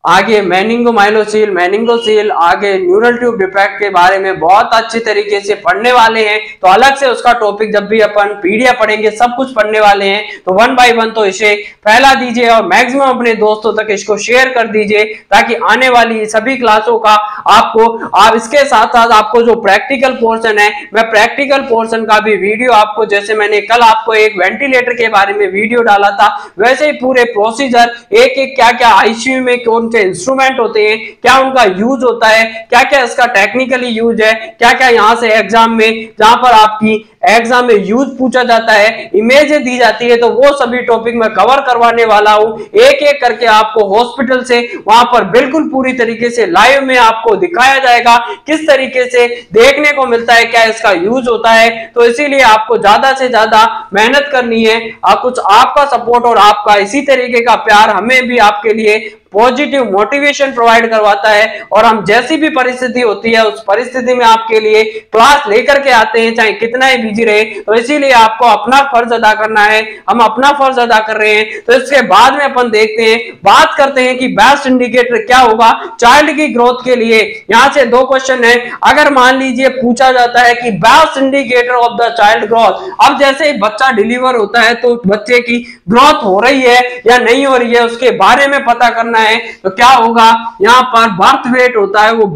आगे मेनिंगोसील आगे न्यूरल ट्यूब डिफेक्ट के बारे में बहुत अच्छी तरीके से पढ़ने वाले हैं, तो अलग से उसका टॉपिक जब भी अपन पीडीएफ पढ़ेंगे सब कुछ पढ़ने वाले हैं। तो 1 बाय 1 तो इसे फैला दीजिए और मैक्सिमम अपने दोस्तों तक इसको शेयर कर दीजिए ताकि आने वाली सभी क्लासों का आप इसके साथ साथ आपको जो प्रैक्टिकल पोर्शन है, मैं प्रैक्टिकल पोर्शन का भी वीडियो आपको, जैसे मैंने कल आपको एक वेंटिलेटर के बारे में वीडियो डाला था, वैसे ही पूरे प्रोसीजर एक एक क्या क्या आईसीयू में कौन से इंस्ट्रूमेंट होते हैं, क्या उनका यूज होता है, क्या क्या इसका टेक्निकली यूज है, क्या क्या यहाँ से एग्जाम में जहां पर आपकी एग्जाम में यूज पूछा जाता है, इमेजें दी जाती है, तो वो सभी टॉपिक मैं कवर करवाने वाला हूं। एक एक करके आपको हॉस्पिटल से वहां पर बिल्कुल पूरी तरीके से लाइव में आपको दिखाया जाएगा किस तरीके से देखने को मिलता है, क्या इसका यूज होता है। तो इसीलिए आपको ज्यादा से ज्यादा मेहनत करनी है, कुछ आपका सपोर्ट और आपका इसी तरीके का प्यार हमें भी आपके लिए पॉजिटिव मोटिवेशन प्रोवाइड करवाता है, और हम जैसी भी परिस्थिति होती है उस परिस्थिति में आपके लिए क्लास लेकर के आते हैं चाहे कितना ही बिजी रहे। तो इसीलिए आपको अपना फर्ज अदा करना है, हम अपना फर्ज अदा कर रहे हैं। तो इसके बाद में अपन देखते हैं, बात करते हैं कि बेस्ट इंडिकेटर क्या होगा चाइल्ड की ग्रोथ के लिए। यहां से 2 क्वेश्चन है, अगर मान लीजिए पूछा जाता है कि best indicator of the child growth, अब जैसे ही बच्चा डिलीवर होता है तो बच्चे की ग्रोथ हो रही है या नहीं हो रही है उसके बारे में पता करना है, तो क्या होगा, यहां पर बर्थ वेट होता है, वो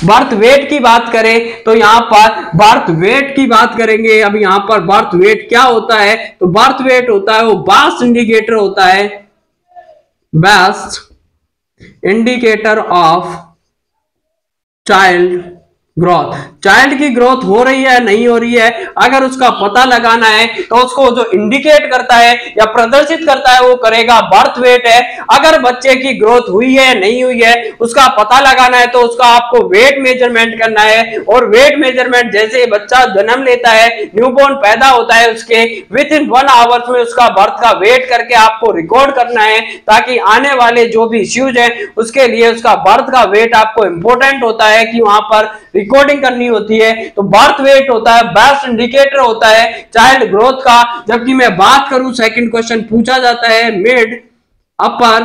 बर्थ वेट की बात करें तो यहां पर बर्थ वेट की बात करेंगे। अब यहां पर बर्थ वेट क्या होता है, तो बर्थ वेट होता है वो बेस्ट इंडिकेटर होता है, best indicator of child growth. Child की ग्रोथ हो रही है नहीं हो रही है, अगर उसका पता लगाना है तो उसको जो इंडिकेट करता है या प्रदर्शित करता है वो करेगा बर्थ वेट है। अगर बच्चे की ग्रोथ हुई है नहीं हुई है उसका पता लगाना है तो उसका आपको वेट मेजरमेंट करना है, और वेट मेजरमेंट जैसे बच्चा जन्म लेता है, न्यूबॉर्न पैदा होता है, उसके विद इन 1 आवर्स में उसका बर्थ का वेट करके आपको रिकॉर्ड करना है, ताकि आने वाले जो भी इश्यूज है उसके लिए उसका बर्थ का वेट आपको इंपॉर्टेंट होता है कि वहां पर रिकॉर्डिंग करनी होती है। तो बर्थ वेट होता है बेस्ट इंडिकेटर होता है चाइल्ड ग्रोथ का। जबकि मैं बात करूं, सेकंड क्वेश्चन पूछा जाता है मिड अपर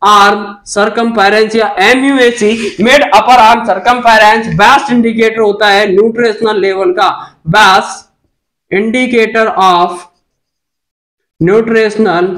आर्म सर्कमफेरेंस या MUAC, mid upper arm circumference best indicator होता है न्यूट्रिशनल लेवल का, best indicator of nutritional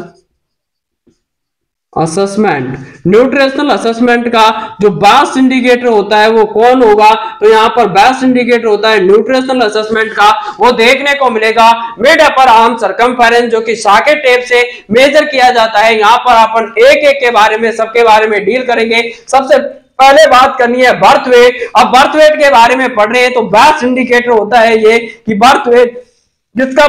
assessment. Nutritional assessment का जो बेस्ट इंडिकेटर होता है वो कौन होगा, तो यहाँ पर बेस्ट इंडिकेटर होता है न्यूट्रिशनल असेसमेंट का, वो देखने को मिलेगा मिड अपर आर्म सर्कमफेरेंस, जो कि सॉकेट टेप से मेजर किया जाता है। यहाँ पर अपन एक एक के बारे में, सबके बारे में डील करेंगे। सबसे पहले बात करनी है बर्थ वेट। अब बर्थ वेट के बारे में पढ़ रहे हैं तो बेस्ट इंडिकेटर होता है ये कि बर्थ वेट, जिसका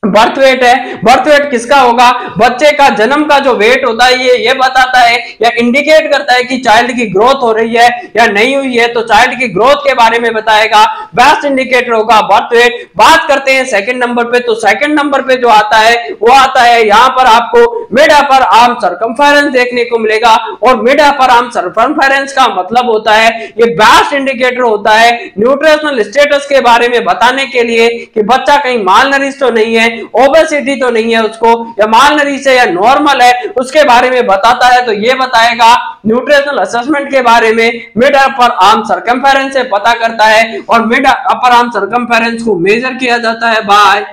बर्थ वेट है, बर्थ वेट किसका होगा, बच्चे का जन्म का जो वेट होता है ये बताता है या इंडिकेट करता है कि चाइल्ड की ग्रोथ हो रही है या नहीं हुई है, तो चाइल्ड की ग्रोथ के बारे में बताएगा, बेस्ट इंडिकेटर होगा बर्थ वेट। बात करते हैं सेकंड नंबर पे, तो सेकंड नंबर पे जो आता है वो आता है यहाँ पर आपको मिड अपर आर्म सर्कमफेरेंस देखने को मिलेगा। और मिड अपर आर्म सर्कमफेरेंस का मतलब होता है ये बेस्ट इंडिकेटर होता है न्यूट्रिशनल स्टेटस के बारे में बताने के लिए कि बच्चा कहीं मालनरिश तो नहीं है, ओबेसिटी तो नहीं है उसको, या मालनरिश है या नॉर्मल है, उसके बारे में बताता है। तो ये बताएगा न्यूट्रिशनल असेसमेंट के बारे में मिड अपर आर्म सर्कमफेरेंस से पता करता है। और मिड अपर आर्म सर्कमफेरेंस को मेजर किया जाता है बाय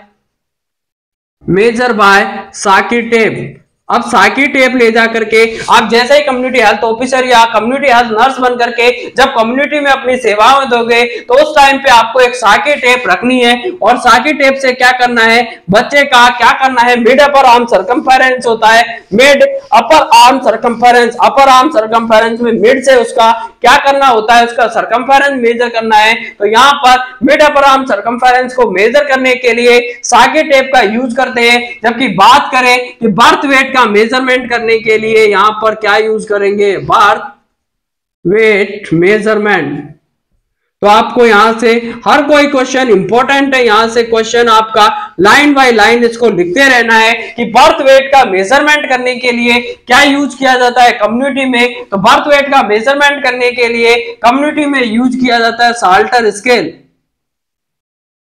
साकी टेप। अब साकी टेप ले जा करके आप जैसे ही कम्युनिटी हेल्थ ऑफिसर या कम्युनिटी हेल्थ नर्स बन करके जब कम्युनिटी में अपनी सेवाएं दोगे तो उस टाइम पे आपको एक साकी टेप रखनी है। और साकी टेप से क्या करना है, बच्चे का क्या करना है, मिड अपर आर्म सर्कमफेरेंस होता है, mid upper arm circumference, upper arm circumference में मिड से उसका क्या करना होता है, उसका सर्कमफेरेंस मेजर करना है। तो यहाँ पर मिड अपर आर्म सर्कमफेरेंस को मेजर करने के लिए साकी टेप का यूज करते हैं। जबकि बात करें कि बर्थ वेट का मेजरमेंट करने के लिए यहां पर क्या यूज करेंगे, बर्थ वेट मेजरमेंट। तो आपको यहां से हर कोई क्वेश्चन इंपॉर्टेंट है, यहां से क्वेश्चन आपका लाइन बाय लाइन इसको लिखते रहना है कि बर्थ वेट का मेजरमेंट करने के लिए क्या यूज किया जाता है कम्युनिटी में। तो बर्थ वेट का मेजरमेंट करने के लिए कम्युनिटी में यूज किया जाता है साल्टर स्केल,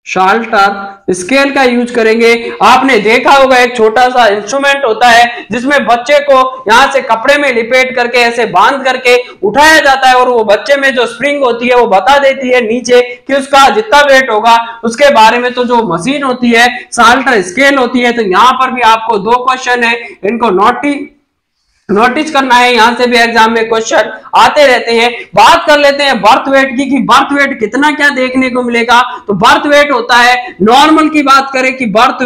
शाल्टर स्केल का यूज करेंगे। आपने देखा होगा एक छोटा सा इंस्ट्रूमेंट होता है जिसमें बच्चे को यहां से कपड़े में लिपेट करके ऐसे बांध करके उठाया जाता है और वो बच्चे में जो स्प्रिंग होती है वो बता देती है नीचे कि उसका जितना वेट होगा उसके बारे में। तो जो मशीन होती है शाल्टर स्केल होती है। तो यहां पर भी आपको दो क्वेश्चन है, इनको नोटिस करना है, यहां से भी एग्जाम में क्वेश्चन आते रहते हैं। बात कर लेते हैं बर्थ वेट की कि बर्थ वेट कितना क्या देखने को मिलेगा। तो बर्थ वेट होता है, नॉर्मल की बात करें कि बर्थ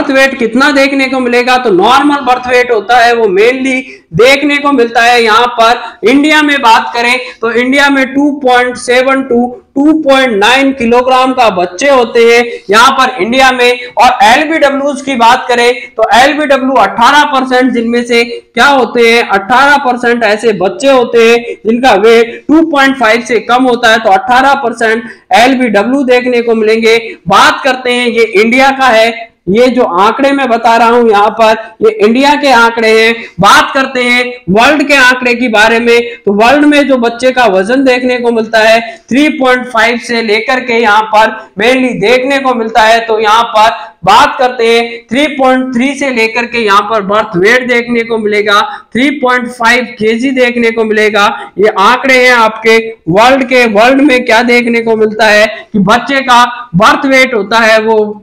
वेट कितना देखने को मिलेगा, तो नॉर्मल बर्थ वेट होता है वो मेनली देखने को मिलता है यहाँ पर इंडिया में बात करें तो इंडिया में 2.7 to 2.9 किलोग्राम का बच्चे होते हैं यहाँ पर इंडिया में। और LBWs की बात करें तो LBW 18%, जिनमें से क्या होते हैं 18% ऐसे बच्चे होते हैं जिनका वेट 2.5 से कम होता है, तो 18% LBW देखने को मिलेंगे। बात करते हैं, ये इंडिया का है, ये जो आंकड़े मैं बता रहा हूं यहाँ पर ये इंडिया के आंकड़े हैं। बात करते हैं वर्ल्ड के आंकड़े के बारे में, तो वर्ल्ड में जो बच्चे का वजन देखने को मिलता है 3.5 से लेकर के यहाँ पर मेनली देखने को मिलता है। तो यहाँ पर बात करते हैं 3.3 से लेकर के यहाँ पर बर्थ वेट देखने को मिलेगा, 3.5 केजी देखने को मिलेगा। ये आंकड़े हैं आपके वर्ल्ड के। वर्ल्ड में क्या देखने को मिलता है कि बच्चे का बर्थ वेट होता है वो,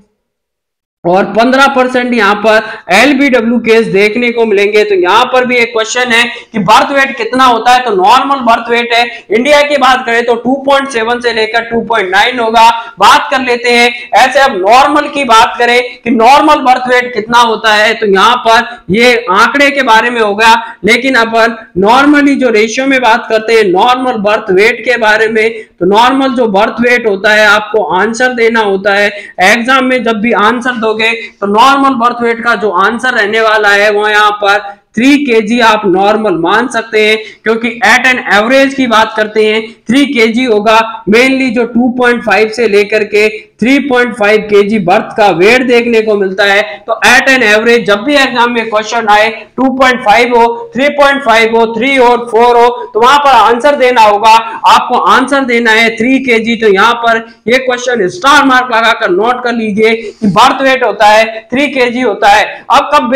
और 15% यहाँ पर LBW केस देखने को मिलेंगे। तो यहाँ पर भी एक क्वेश्चन है कि बर्थ वेट कितना होता है, तो नॉर्मल बर्थ वेट है इंडिया की बात करें तो 2.7 से लेकर 2.9 होगा। बात कर लेते हैं ऐसे अब नॉर्मल की बात करें कि नॉर्मल बर्थ वेट कितना होता है, तो यहाँ पर ये आंकड़े के बारे में होगा, लेकिन अपन नॉर्मली जो रेशियो में बात करते हैं नॉर्मल बर्थ वेट के बारे में, तो नॉर्मल जो बर्थ वेट होता है आपको आंसर देना होता है एग्जाम में। जब भी आंसर तो नॉर्मल बर्थ वेट का जो आंसर रहने वाला है वो यहाँ पर 3 kg आप नॉर्मल मान सकते हैं, क्योंकि एट एन एवरेज की बात करते हैं 3 kg होगा। मेनली जो 2.5 से लेकर के 3.5 केजी बर्थ का वेट देखने को मिलता है। तो एट एन एवरेज जब भी एग्जाम में क्वेश्चन आए 2.5 हो, 3.5 हो, 3 और 4 हो, तो वहां पर आंसर देना होगा। आपको आंसर देना है 3 केजी। तो यहाँ पर ये क्वेश्चन स्टार मार्क लगाकर नोट कर लीजिए कि बर्थ वेट होता है 3 केजी होता है। अब कब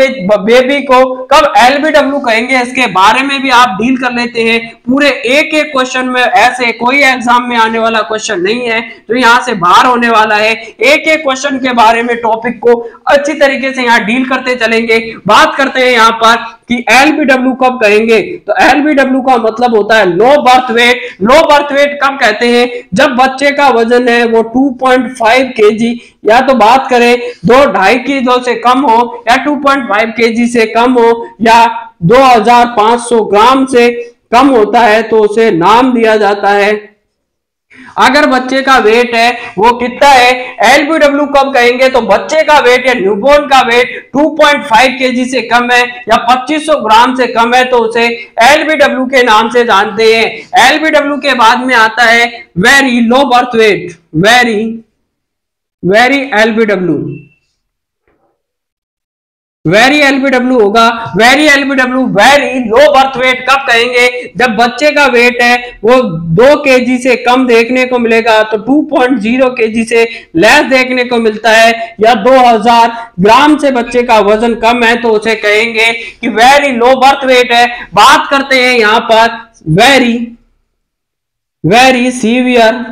बेबी को कब एलबीडब्ल्यू कहेंगे, इसके बारे में भी आप डील कर लेते हैं। पूरे एक एक क्वेश्चन में, ऐसे कोई एग्जाम में आने वाला क्वेश्चन नहीं है जो यहाँ से बाहर होने वाला है। एक एक क्वेश्चन के बारे में टॉपिक को अच्छी तरीके से यहाँ डील करते चलेंगे। बात करते हैं यहाँ पर कि एलबीडब्ल्यू कब कहेंगे। तो एलबीडब्ल्यू का मतलब होता है लो बर्थ वेट। लो बर्थ वेट कब कहते हैं, जब बच्चे का वजन है वो 2.5 केजी, या तो बात करें 2.5 किलो से कम हो, या 2.5 केजी से कम हो, या 2500 ग्राम से कम होता है तो उसे नाम दिया जाता है। अगर बच्चे का वेट है वो कितना है, एलबीडब्ल्यू कब कहेंगे, तो बच्चे का वेट या न्यूबॉर्न का वेट 2.5 केजी से कम है या 2500 ग्राम से कम है तो उसे एलबीडब्ल्यू के नाम से जानते हैं। एलबीडब्ल्यू के बाद में आता है very low birth weight. Very LBW, very LBW होगा। Very LBW very low birth weight कब कहेंगे, जब बच्चे का वेट है वो 2 केजी से कम देखने को मिलेगा, तो 2.0 केजी से लेस देखने को मिलता है, या 2000 ग्राम से बच्चे का वजन कम है तो उसे कहेंगे कि वेरी लो बर्थ वेट है। बात करते हैं यहां पर very severe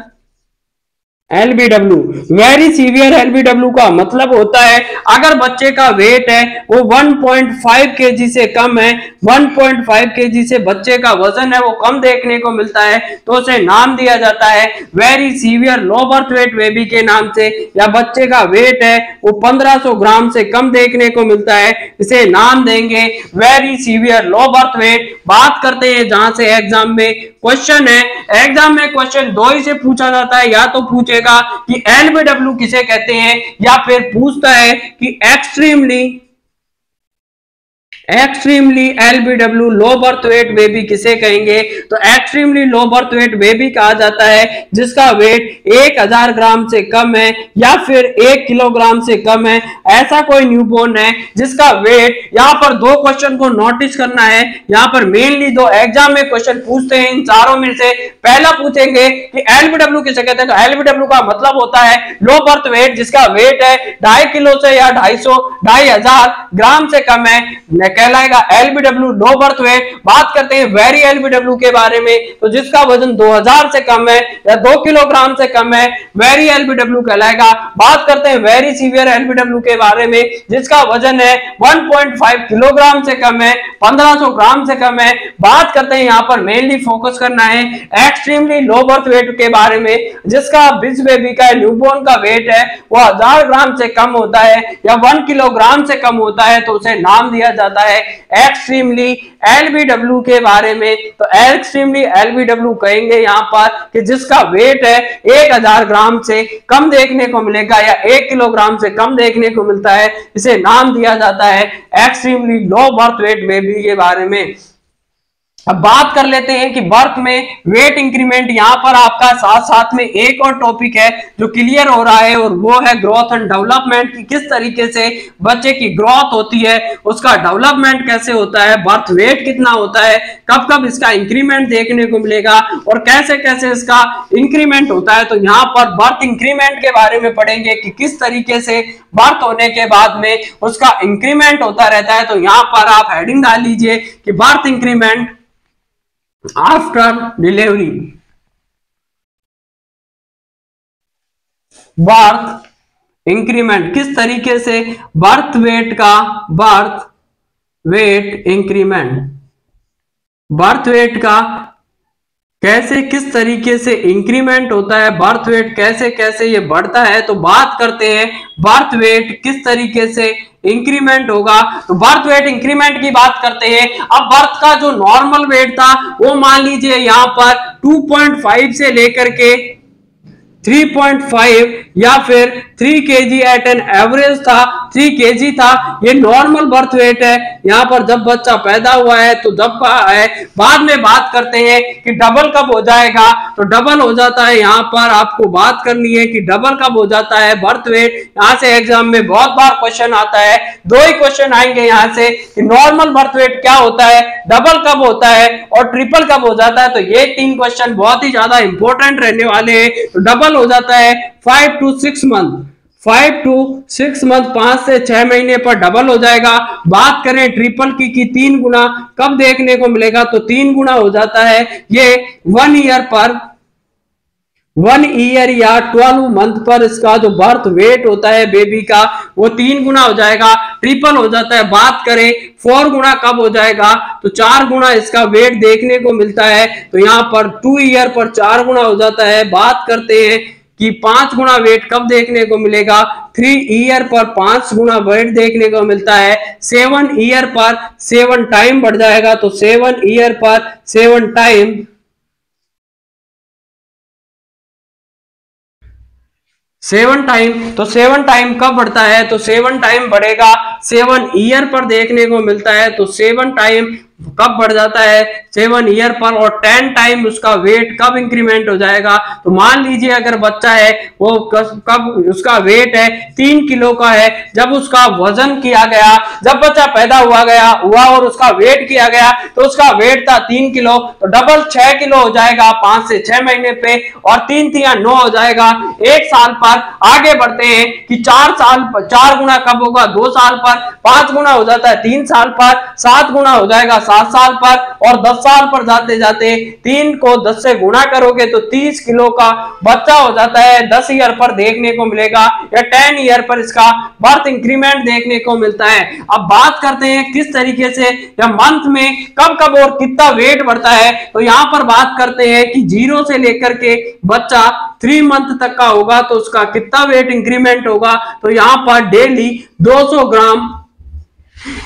LBW. Very severe LBW का मतलब होता है अगर बच्चे का वेट है वो 1.5 केजी से कम है, 1.5 केजी से बच्चे का वजन है वो कम देखने को मिलता है तो उसे नाम दिया जाता है वेरी सीवियर लो बर्थ वेट बेबी के नाम से। या बच्चे का वेट है वो 1500 ग्राम से कम देखने को मिलता है, इसे नाम देंगे वेरी सीवियर लो बर्थ वेट। बात करते हैं जहां से एग्जाम में क्वेश्चन है, एग्जाम में क्वेश्चन 2 ही से पूछा जाता है, या तो पूछेगा कि एलबीडब्ल्यू किसे कहते हैं, या फिर पूछता है कि एक्सट्रीमली एलबीडब्ल्यू लो बर्थ वेट बेबी किसे कहेंगे। तो extremely low birth weight baby कहा जाता है जिसका वेट 1000 ग्राम से कम है या फिर 1 किलोग्राम से कम है। ऐसा कोई न्यूबॉर्न है जिसका वेट, यहाँ पर 2 क्वेश्चन को नोटिस करना है, यहाँ पर मेनली 2 एग्जाम में क्वेश्चन पूछते हैं। इन चारों में से पहला पूछेंगे कि एलबीडब्ल्यू किसे कहते हैं, तो एलबीडब्ल्यू का मतलब होता है लो बर्थ वेट जिसका वेट है 2.5 किलो से या 250 ग्राम से कम है, कहलाएगा एलबीडब्ल्यू लो बर्थ वेट। बात करते हैं वेरी एलबीडब्ल्यू के बारे में, तो जिसका वजन 2000 से कम है या 2 किलोग्राम से कम है, वेरी एलबीडब्ल्यू कहलाएगा। बात करते हैं वेरी सीवियर एलबीडब्ल्यू के बारे में, जिसका वजन है 1.5 किलोग्राम से कम है, 1500 ग्राम से कम है। बात करते हैं यहाँ पर मेनली फोकस करना है एक्सट्रीमली लो बर्थ वेट के बारे में, जिसका बिच बेबी का न्यूबॉर्न का वेट है वो 1000 ग्राम से कम होता है या 1 किलोग्राम से कम होता है तो उसे नाम दिया जाता है एक्सट्रीमली एलबीडब्ल्यू के बारे में। तो एक्सट्रीमली एलबीडब्ल्यू कहेंगे यहाँ पर कि जिसका वेट है 1000 ग्राम से कम देखने को मिलेगा या 1 किलोग्राम से कम देखने को मिलता है, इसे नाम दिया जाता है extremely low birth weight baby के बारे में। अब बात कर लेते हैं कि बर्थ में वेट इंक्रीमेंट। यहाँ पर आपका साथ साथ में एक और टॉपिक है जो क्लियर हो रहा है और वो है ग्रोथ एंड डेवलपमेंट की किस तरीके से बच्चे की ग्रोथ होती है, उसका डेवलपमेंट कैसे होता है, बर्थ वेट कितना होता है, कब कब इसका इंक्रीमेंट देखने को मिलेगा और कैसे कैसे इसका इंक्रीमेंट होता है। तो यहाँ पर बर्थ इंक्रीमेंट के बारे में पढ़ेंगे कि किस तरीके से बर्थ होने के बाद में उसका इंक्रीमेंट होता रहता है। तो यहाँ पर आप हेडिंग डाल लीजिए कि birth increment after delivery. Birth increment किस तरीके से बर्थ वेट का, birth weight increment, birth weight का कैसे किस तरीके से इंक्रीमेंट होता है, बर्थ वेट कैसे कैसे ये बढ़ता है। तो बात करते हैं बर्थ वेट किस तरीके से इंक्रीमेंट होगा। तो बर्थ वेट इंक्रीमेंट की बात करते हैं। अब बर्थ का जो नॉर्मल वेट था वो मान लीजिए यहाँ पर 2.5 से लेकर के 3.5 या फिर 3 केजी एट एन एवरेज था, 3 केजी था, ये नॉर्मल बर्थ वेट है। यहाँ पर जब बच्चा पैदा हुआ है तो जब का है। बाद में बात करते हैं कि डबल कब हो जाएगा। तो डबल हो जाता है। यहाँ पर आपको बात करनी है कि डबल कब हो जाता है बर्थ वेट। यहाँ से एग्जाम में बहुत बार क्वेश्चन आता है, दो ही क्वेश्चन आएंगे यहाँ से कि नॉर्मल बर्थ वेट क्या होता है, डबल कब होता है और ट्रिपल कब हो जाता है। तो ये 3 क्वेश्चन बहुत ही ज्यादा इंपॉर्टेंट रहने वाले हैं। तो डबल हो जाता है 5 to 6 मंथ, 5 to 6 मंथ, 5 से 6 महीने पर डबल हो जाएगा। बात करें ट्रिपल की कि 3 गुना कब देखने को मिलेगा, तो 3 गुना हो जाता है ये 1 ईयर पर, 1 ईयर या 12 मंथ पर इसका जो बर्थ वेट होता है बेबी का वो 3 गुना हो जाएगा, ट्रिपल हो जाता है। बात करें 4 गुना कब हो जाएगा, तो 4 गुना इसका वेट देखने को मिलता है। तो यहाँ पर 2 ईयर पर 4 गुना हो जाता है। बात करते हैं कि 5 गुना वेट कब देखने को मिलेगा, 3 ईयर पर 5 गुना वेट देखने को मिलता है। 7 ईयर पर 7 टाइम बढ़ जाएगा, तो 7 ईयर पर 7 टाइम, 7 टाइम, तो 7 टाइम कब बढ़ता है, तो 7 टाइम बढ़ेगा 7 ईयर पर देखने को मिलता है। तो 7 टाइम कब बढ़ जाता है, 7 ईयर पर, और 10 टाइम उसका वेट कब इंक्रीमेंट हो जाएगा। तो मान लीजिए अगर बच्चा है वो कब उसका वेट है 3 किलो का है, जब उसका वजन किया गया, जब बच्चा पैदा हुआ और उसका वेट किया गया तो उसका वेट था 3 किलो, तो डबल 6 किलो हो जाएगा 5 से 6 महीने पे, और 3 3 9 हो जाएगा 1 साल पर। आगे बढ़ते हैं कि 4 गुना कब होगा, 2 साल पर, 5 गुना हो जाता है 3 साल पर, 7 गुना हो जाएगा 7 साल पर, और 10 साल पर जाते जाते 3 को 10 से गुणा करोगे तो 30 किलो का बच्चा हो जाता है। 10 ईयर पर देखने को मिलेगा, या 10 ईयर पर इसका बर्थ इंक्रीमेंट देखने को मिलता है। अब बात करते हैं किस तरीके से या मंथ में कब कब और कितना वेट बढ़ता है। तो यहां पर बात करते हैं कि 0 से लेकर के बच्चा 3 मंथ तक का होगा तो उसका कितना वेट इंक्रीमेंट होगा। तो यहां पर डेली 200 ग्राम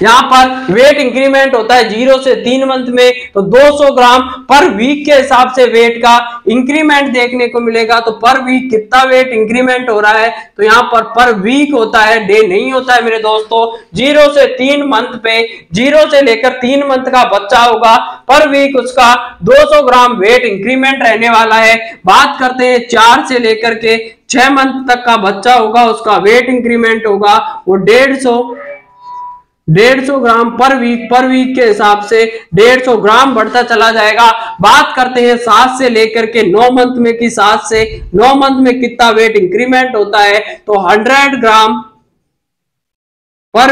यहां पर वेट इंक्रीमेंट होता है 0 से 3 मंथ में, तो 200 ग्राम पर वीक के हिसाब से वेट का इंक्रीमेंट देखने को मिलेगा। तो पर वीक कितना वेट इंक्रीमेंट हो रहा है, तो यहां पर वीक होता है, डे नहीं होता है मेरे दोस्तों। 0 से 3 मंथ पे, 0 से लेकर 3 मंथ का बच्चा होगा, पर वीक उसका 200 ग्राम वेट इंक्रीमेंट रहने वाला है। बात करते हैं 4 से लेकर के 6 मंथ तक का बच्चा होगा, उसका वेट इंक्रीमेंट होगा वो 150 ग्राम पर वीक के हिसाब से 150 ग्राम बढ़ता चला जाएगा। बात करते हैं 7 से लेकर के 9 मंथ में कि 7 से 9 मंथ में कितना वेट इंक्रीमेंट होता है, तो 100 ग्राम पर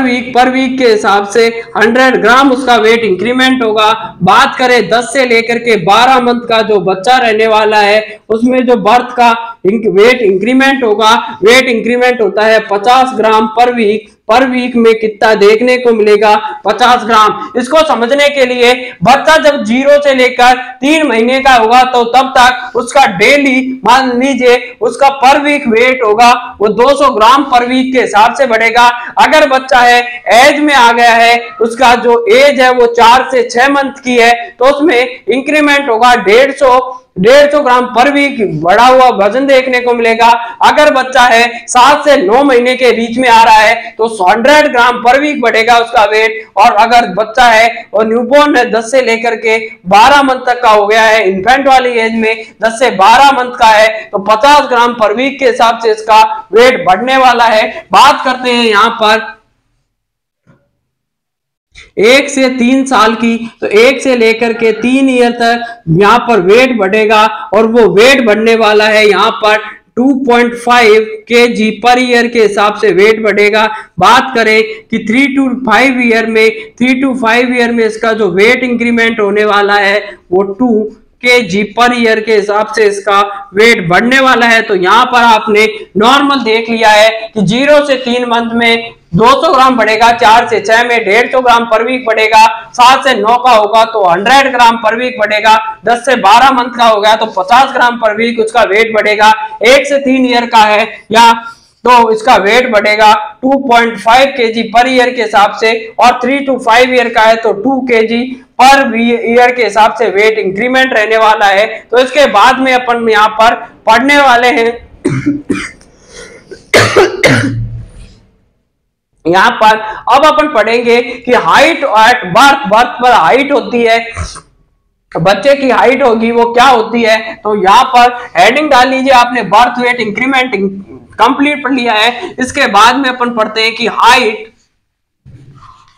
वीक के हिसाब से 100 ग्राम उसका वेट इंक्रीमेंट होगा। बात करें 10 से लेकर के 12 मंथ का जो बच्चा रहने वाला है उसमें जो बर्थ का वेट इंक्रीमेंट होगा, वेट इंक्रीमेंट होता है 50 ग्राम पर वीक में कितना देखने को मिलेगा, 50 ग्राम। इसको समझने के लिए बच्चा जब 0 से लेकर 3 महीने का होगा तो तब तक उसका डेली मान लीजिए उसका पर वीक वेट होगा वो 200 ग्राम पर वीक के हिसाब से बढ़ेगा। अगर बच्चा है एज में आ गया है, उसका जो एज है वो 4 से 6 मंथ की है, तो उसमें इंक्रीमेंट होगा 150 ग्राम पर वीक बढ़ा हुआ वजन देखने को मिलेगा। अगर बच्चा है 7 से 9 महीने के बीच में आ रहा है तो 100 ग्राम पर वीक बढ़ेगा उसका वेट। और अगर बच्चा है और न्यूबॉर्न है 10 से लेकर के 12 मंथ तक का हो गया है, इन्फेंट वाली एज में 10 से 12 मंथ का है, तो 50 ग्राम पर वीक के हिसाब से इसका वेट बढ़ने वाला है। बात करते हैं यहाँ पर 1 से 3 साल की, तो 1 से लेकर के 3 ईयर तक यहाँ पर वेट बढ़ेगा, और वो वेट बढ़ने वाला है यहाँ पर 2.5 kg पर ईयर के हिसाब से वेट बढ़ेगा। बात करें कि 3 to 5 ईयर में इसका जो वेट इंक्रीमेंट होने वाला है वो 2 kg पर ईयर के हिसाब से इसका वेट बढ़ने वाला है। तो यहाँ पर आपने नॉर्मल देख लिया है कि 0 से 3 मंथ में 200 ग्राम बढ़ेगा, 4 से 6 में 150 ग्राम पर वीक बढ़ेगा, 7 से 9 का होगा तो 100 ग्राम पर वीक बढ़ेगा, 10 से 12 मंथ का हो गया तो 50 ग्राम पर वीक उसका वेट बढ़ेगा। 1 से 3 ईयर का है या तो इसका वेट बढ़ेगा 2.5 kg पर ईयर के हिसाब से, और 3 to 5 ईयर का है तो 2 kg पर ईयर के हिसाब से वेट इंक्रीमेंट रहने वाला है। तो इसके बाद में अपन यहाँ पर पढ़ने वाले हैं यहाँ पर अब अपन पढ़ेंगे कि हाइट एट बर्थ पर हाइट होती है बच्चे की हाइट होगी वो क्या होती है, तो यहाँ पर हेडिंग डाल लीजिए आपने, बर्थ वेट इंक्रीमेंट कंप्लीट पढ़ लिया है। इसके बाद में अपन पढ़ते हैं कि हाइट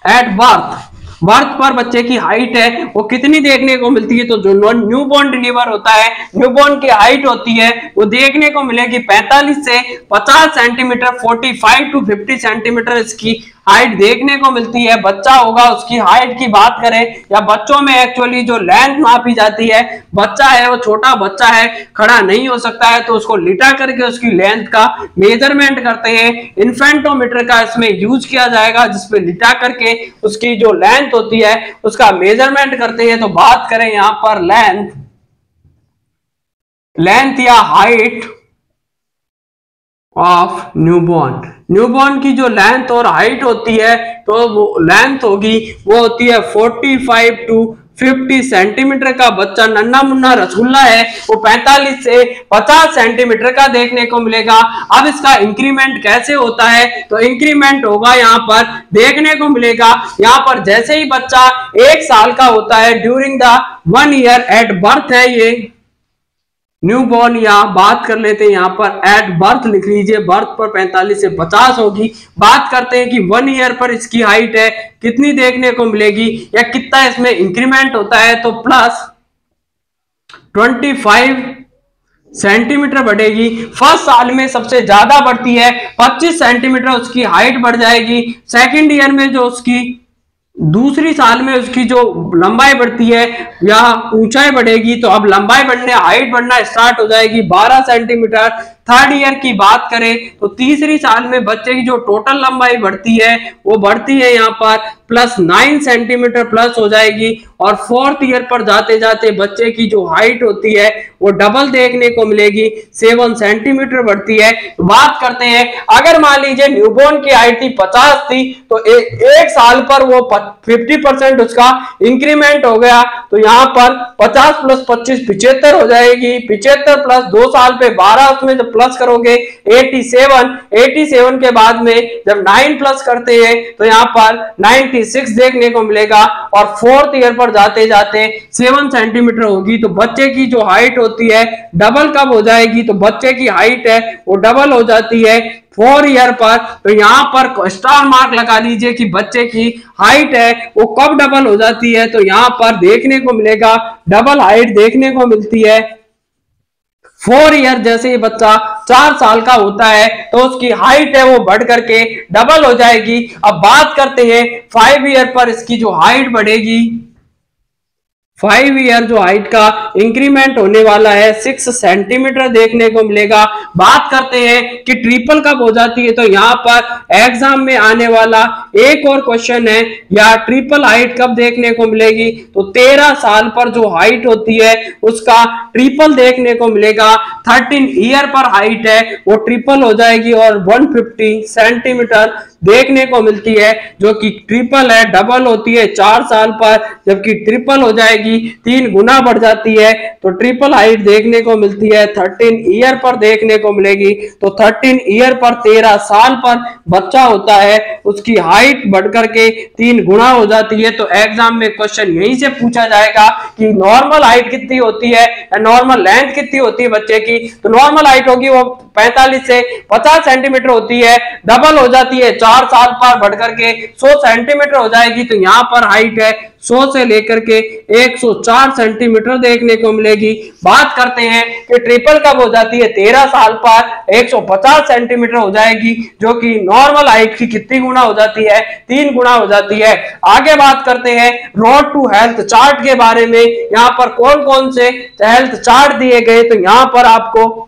एट बर्थ, बर्थ पर बच्चे की हाइट है वो कितनी देखने को मिलती है। तो जो न्यूबॉर्न डिलीवर होता है, न्यूबॉर्न की हाइट होती है वो देखने को मिलेगी 45 से 50 सेंटीमीटर, 45 टू 50 सेंटीमीटर इसकी हाइट देखने को मिलती है। बच्चा होगा उसकी हाइट की बात करें, या बच्चों में एक्चुअली जो लेंथ मापी जाती है, बच्चा है वो छोटा बच्चा है, खड़ा नहीं हो सकता है, तो उसको लिटा करके उसकी लेंथ का मेजरमेंट करते हैं। इन्फेंटोमीटर का इसमें यूज किया जाएगा, जिसपे लिटा करके उसकी जो लेंथ होती है उसका मेजरमेंट करते हैं। तो बात करें यहां पर लेंथ या हाइट ऑफ न्यूबॉर्न, न्यूबॉर्न की जो लेंथ और हाइट होती है, तो वो लेंथ होगी वो होती है 45 टू 50 सेंटीमीटर का। बच्चा नन्ना मुन्ना रसगुल्ला है वो 45 से 50 सेंटीमीटर का देखने को मिलेगा। अब इसका इंक्रीमेंट कैसे होता है, तो इंक्रीमेंट होगा यहाँ पर देखने को मिलेगा, यहाँ पर जैसे ही बच्चा 1 साल का होता है, during the 1 year at birth है ये न्यूबॉर्न, या बात कर लेते हैं यहाँ पर एट बर्थ लिख लीजिए, बर्थ पर 45 से 50 होगी। बात करते हैं कि 1 ईयर पर इसकी हाइट है कितनी देखने को मिलेगी या कितना इसमें इंक्रीमेंट होता है, तो प्लस 25 सेंटीमीटर बढ़ेगी। फर्स्ट साल में सबसे ज्यादा बढ़ती है, 25 सेंटीमीटर उसकी हाइट बढ़ जाएगी। सेकेंड ईयर में जो उसकी दूसरी साल में उसकी जो लंबाई बढ़ती है या ऊंचाई बढ़ेगी, तो अब लंबाई बढ़ने हाइट बढ़ना स्टार्ट हो जाएगी 12 सेंटीमीटर। थर्ड ईयर की बात करें तो तीसरी साल में बच्चे की जो टोटल लंबाई बढ़ती है वो बढ़ती है यहाँ पर प्लस 9 सेंटीमीटर प्लस हो जाएगी। और फोर्थ ईयर पर जाते जाते बच्चे की जो हाइट होती है वो डबल देखने को मिलेगी, 7 सेंटीमीटर बढ़ती है। बात करते हैं अगर मान लीजिए न्यूबॉर्न की हाइट थी 50 थी, तो एक साल पर वो 50% उसका इंक्रीमेंट हो गया, तो यहाँ पर 50 प्लस 25 75 हो जाएगी। 75 प्लस 2 साल पे 12, उसमें जब प्लस करोगे 87 के बाद में जब 9 प्लस करते हैं तो यहाँ पर 96 देखने को मिलेगा। और फोर्थ ईयर पर जाते जाते 7 सेंटीमीटर होगी, तो बच्चे की जो हाइट होती है डबल कब हो जाएगी, तो बच्चे की हाइट है वो डबल हो जाती है 4 ईयर पर। तो यहाँ पर स्टार मार्क लगा लीजिए कि बच्चे की हाइट है वो कब डबल हो जाती है, तो यहाँ पर देखने को मिलेगा डबल हाइट देखने को मिलती है 4 ईयर। जैसे ही बच्चा 4 साल का होता है तो उसकी हाइट है वो बढ़ करके डबल हो जाएगी। अब बात करते हैं 5 ईयर पर इसकी जो हाइट बढ़ेगी, 5 ईयर जो हाइट का इंक्रीमेंट होने वाला है 6 सेंटीमीटर देखने को मिलेगा। बात करते हैं कि ट्रिपल कब हो जाती है, तो यहाँ पर एग्जाम में आने वाला एक और क्वेश्चन है, या ट्रिपल हाइट कब देखने को मिलेगी, तो 13 साल पर जो हाइट होती है उसका ट्रिपल देखने को मिलेगा। 13 ईयर पर हाइट है वो ट्रिपल हो जाएगी और 150 सेंटीमीटर देखने को मिलती है, जो कि ट्रिपल है, डबल होती है 4 साल पर, जबकि ट्रिपल हो जाएगी 3 गुना बढ़ जाती है। तो ट्रिपल हाइट देखने को मिलती है 13 ईयर पर देखने को मिलेगी। तो 13 ईयर पर 13 साल पर बच्चा होता है उसकी हाइट बढ़कर के 3 गुना हो जाती है। तो एग्जाम में क्वेश्चन यहीं से पूछा जाएगा कि नॉर्मल हाइट कितनी होती है या नॉर्मल लेंथ कितनी होती है बच्चे की, तो नॉर्मल हाइट होगी वो 45 से 50 सेंटीमीटर होती है, डबल हो जाती है 4 साल पर बढ़कर के 100 सेंटीमीटर हो जाएगी। तो यहाँ पर हाइट है 100 से लेकर के 104 सेंटीमीटर देखने को मिलेगी। बात करते हैं कि ट्रिपल कब हो जाती है, 13 साल पर 150 सेंटीमीटर हो जाएगी, जो कि नॉर्मल हाइट की कितनी गुना हो जाती है, 3 गुना हो जाती है। आगे बात करते हैं रोड टू हेल्थ चार्ट के बारे में। यहाँ पर कौन कौन से हेल्थ चार्ट दिए गए, तो यहाँ पर आपको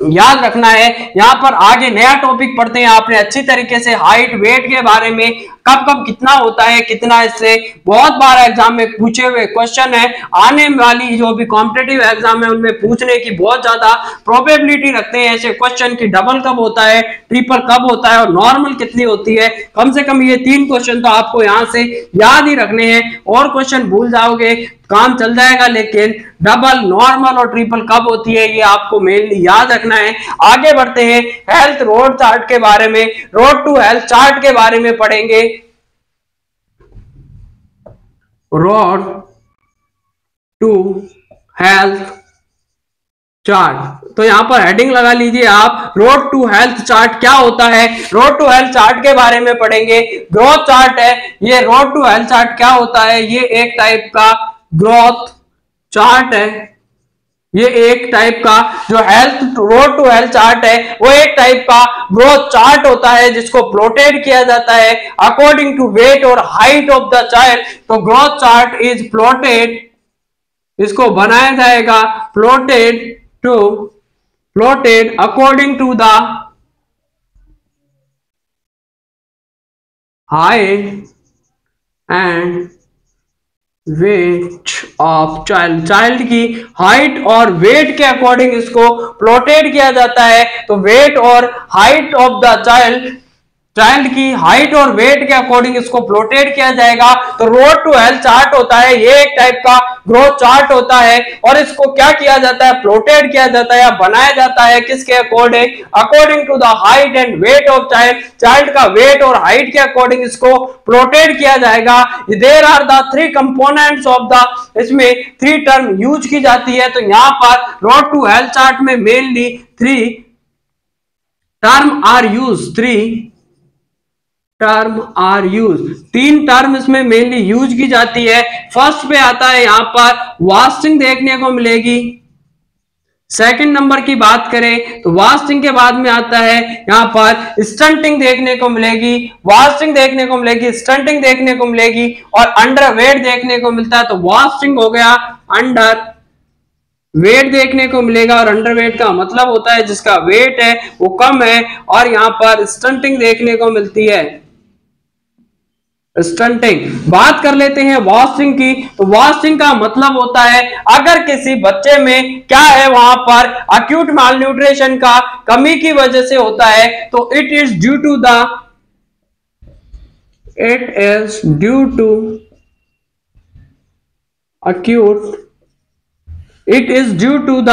याद रखना है। यहाँ पर आगे नया टॉपिक पढ़ते हैं आपने अच्छी तरीके से, हाइट वेट के बारे में, कब कब कितना होता है कितना, इससे बहुत बार एग्जाम में पूछे हुए क्वेश्चन है। आने वाली जो भी कॉम्पिटेटिव एग्जाम है उनमें पूछने की बहुत ज्यादा प्रोबेबिलिटी रखते हैं ऐसे क्वेश्चन की, डबल कब होता है, ट्रिपल कब होता है और नॉर्मल कितनी होती है। कम से कम ये 3 क्वेश्चन तो आपको यहाँ से याद ही रखने हैं, और क्वेश्चन भूल जाओगे काम चल जाएगा, लेकिन डबल नॉर्मल और ट्रिपल कब होती है ये आपको मेनली याद रखना है। आगे बढ़ते हैं हेल्थ रोड चार्ट के बारे में, रोड टू हेल्थ चार्ट के बारे में पढ़ेंगे। Road to health chart. तो यहां पर हेडिंग लगा लीजिए आप, रोड टू हेल्थ चार्ट क्या होता है, रोड टू हेल्थ चार्ट के बारे में पढ़ेंगे। ग्रोथ चार्ट है ये, रोड टू हेल्थ चार्ट क्या होता है, ये एक टाइप का ग्रोथ चार्ट है। ये एक टाइप का जो health road to health chart है वो एक टाइप का ग्रोथ चार्ट होता है जिसको प्लॉटेड किया जाता है अकॉर्डिंग टू वेट और हाइट ऑफ द चाइल्ड। तो ग्रोथ चार्ट इज प्लॉटेड, इसको बनाया जाएगा plotted according to the height and weight of child की हाइट और वेट के अकॉर्डिंग इसको प्लॉटेड किया जाता है। तो वेट और हाइट ऑफ द चाइल्ड की हाइट और वेट के अकॉर्डिंग इसको प्लॉटेड किया जाएगा। तो रोड टू हेल्थ चार्ट होता है ये एक टाइप का ग्रोथ चार्ट होता है और इसको क्या किया जाता है, प्लॉटेड किया जाता है या बनाया जाता है किसके according, according to the height and weight of child का वेट और हाइट के अकॉर्डिंग इसको प्लॉटेड किया जाएगा। There are the three components of the, इसमें थ्री टर्म यूज की जाती है। तो यहां पर रोड टू हेल्थ चार्ट में mainly three term are use, तीन टर्म इसमें मेनली यूज की जाती है। फर्स्ट पे आता है यहां पर वास्टिंग देखने को मिलेगी। सेकंड नंबर की बात करें तो वास्टिंग के बाद में आता है यहां पर स्टंटिंग देखने को मिलेगी, वास्टिंग देखने को मिलेगी, स्टंटिंग देखने को मिलेगी और अंडर वेट देखने को मिलता है। तो वास्टिंग हो गया, अंडर वेट देखने को मिलेगा और अंडरवेट का मतलब होता है जिसका वेट है वो कम है, और यहां पर स्टंटिंग देखने को मिलती है, स्टंटिंग। बात कर लेते हैं वास्टिंग की। तो वास्टिंग का मतलब होता है अगर किसी बच्चे में क्या है वहां पर अक्यूट मालन्यूट्रिशन का कमी की वजह से होता है तो it is due to the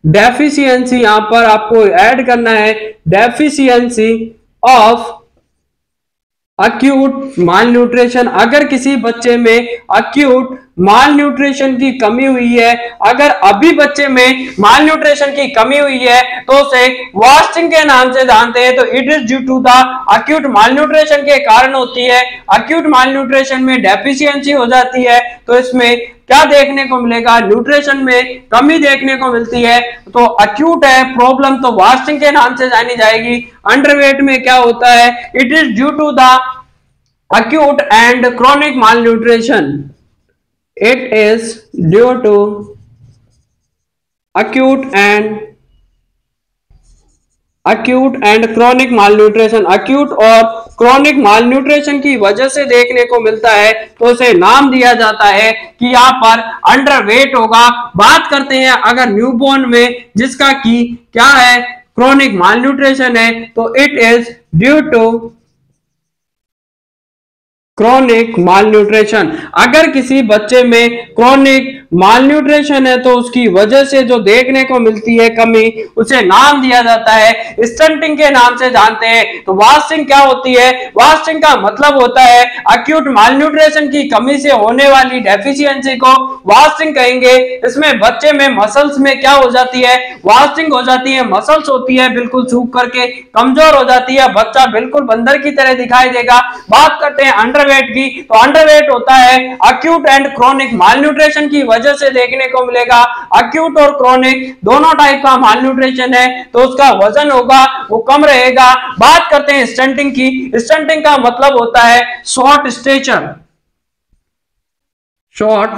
deficiency, यहां पर आपको ऐड करना है डेफिशिएंसी ऑफ अक्यूट मालन्यूट्रिशन। अगर किसी बच्चे में अक्यूट मालन्यूट्रिशन की कमी हुई है, अगर अभी बच्चे में मालन्यूट्रिशन की कमी हुई है तो उसे वास्टिंग के नाम से जानते हैं। तो it is due to the acute malnutrition के कारण होती है। अक्यूट मालन्यूट्रिशन में डेफिशिएंसी हो जाती है तो इसमें क्या देखने को मिलेगा, न्यूट्रिशन में कमी देखने को मिलती है। तो अक्यूट है प्रॉब्लम तो वास्टिंग के नाम से जानी जाएगी। अंडरवेट में क्या होता है, it is due to the acute and chronic malnutrition, it is due to acute and chronic malnutrition। acute और chronic malnutrition की वजह से देखने को मिलता है तो उसे नाम दिया जाता है कि यहाँ पर अंडरवेट होगा। बात करते हैं अगर न्यूबॉर्न में जिसका कि क्या है chronic malnutrition है तो it is due to chronic malnutrition. अगर किसी बच्चे में क्रोनिक मालन्यूट्रिशन है तो उसकी वजह से जो देखने को मिलती है कमी उसे नाम दिया जाता है स्टंटिंग के नाम से जानते हैं। तो वास्टिंग क्या होती है, वास्टिंग का मतलब होता है अक्यूट मालन्यूट्रिशन की कमी से होने वाली डेफिशिएंसी को वास्टिंग कहेंगे। इसमें बच्चे में मसल्स में क्या हो जाती है, वास्टिंग हो जाती है, मसल्स होती है बिल्कुल सूख करके कमजोर हो जाती है, बच्चा बिल्कुल बंदर की तरह दिखाई देगा। बात करते हैं अंडरवेट की। तो अंडरवेट होता है अक्यूट एंड क्रोनिक मालन्यूट्रिशन की वजह से देखने को मिलेगा। अक्यूट और क्रोनिक दोनों टाइप का मालन्यूट्रिशन है तो उसका वजन होगा वो कम रहेगा। बात करते हैं स्टंटिंग की। स्टंटिंग का मतलब होता है शॉर्ट स्टेचर, शॉर्ट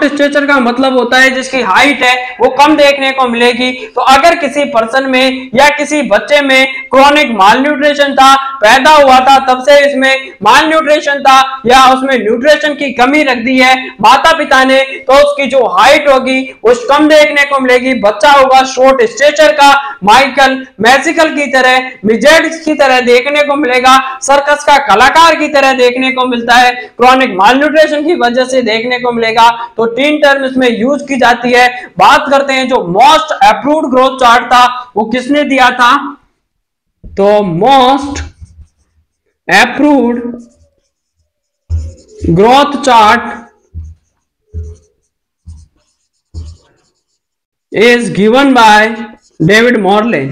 स्टेचर का मतलब होता है जिसकी हाइट है वो कम देखने को मिलेगी। तो अगर किसी पर्सन में या किसी बच्चे में क्रोनिक मालन्यूट्रिशन था, पैदा हुआ था तब से इसमें मालन्यूट्रिशन था या उसमें न्यूट्रिशन की कमी रख दी है माता पिता ने, तो उसकी जो हाइट होगी वो कम देखने को मिलेगी। बच्चा होगा शॉर्ट स्टेचर का, माइकल मैजिकल की तरह, मिजेड्स की तरह देखने को मिलेगा, सर्कस का कलाकार की तरह देखने को मिलता है। क्रोनिक मालन्यूट्रिशन की वजह से देखने को मिलेगा। तो तीन टर्म इसमें यूज की जाती है। बात करते हैं जो मोस्ट अप्रूव्ड ग्रोथ चार्ट था वो किसने दिया था, तो most approved growth chart is given by David Morley.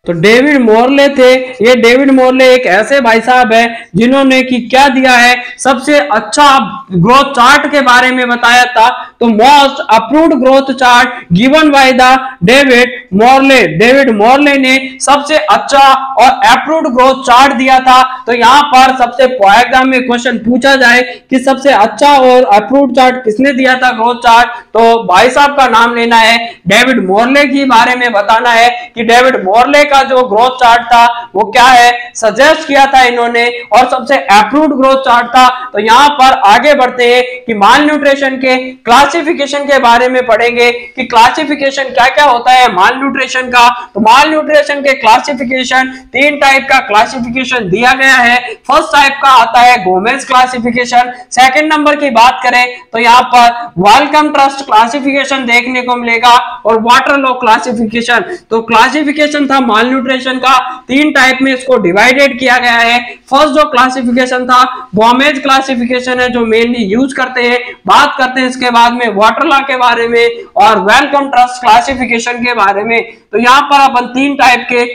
तो डेविड मॉर्ले थे, ये डेविड मॉर्ले एक ऐसे भाई साहब है जिन्होंने कि क्या दिया है, सबसे अच्छा ग्रोथ चार्ट के बारे में बताया था। तो most approved growth chart given by the David Morley, David Morley ने सबसे अच्छा और अप्रूव्ड ग्रोथ चार्ट दिया था। तो यहाँ पर सबसे एग्जाम में क्वेश्चन पूछा जाए कि सबसे अच्छा और अप्रूव्ड चार्ट किसने दिया था ग्रोथ चार्ट, तो भाई साहब का नाम लेना है, डेविड मॉर्ले के बारे में बताना है कि डेविड मॉर्ले का जो ग्रोथ चार्ट था वो क्या है, सजेस्ट किया था इन्होंने, और सबसे अप्रूव्ड ग्रोथ चार्ट था। तो यहां पर आगे बढ़ते हैं कि माल न्यूट्रिशन के क्लासिफिकेशन के बारे में पढ़ेंगे कि क्लासिफिकेशन क्या क्या होता है माल न्यूट्रिशन का। तो माल न्यूट्रिशन के क्लासिफिकेशन, तीन टाइप का क्लासिफिकेशन दिया गया है। फर्स्ट टाइप का आता है गोमेज क्लासिफिकेशन। सेकंड नंबर की बात करें तो यहां पर वेलकम ट्रस्ट क्लासिफिकेशन देखने को मिलेगा, और वाटरलॉ क्लासिफिकेशन। तो क्लासिफिकेशन था माल न्यूट्रिशन का, तीन टाइप में इसको डिवाइडेड किया गया है। फर्स्ट जो क्लासिफिकेशन था गोमेज क्लासिफिकेशन है, जो मेनली यूज करते हैं, बात करते हैं इसके बाद में वाटरलॉ के बारे में और वेलकम ट्रस्ट क्लासिफिकेशन के बारे में। तो यहां पर अपन तीन टाइप के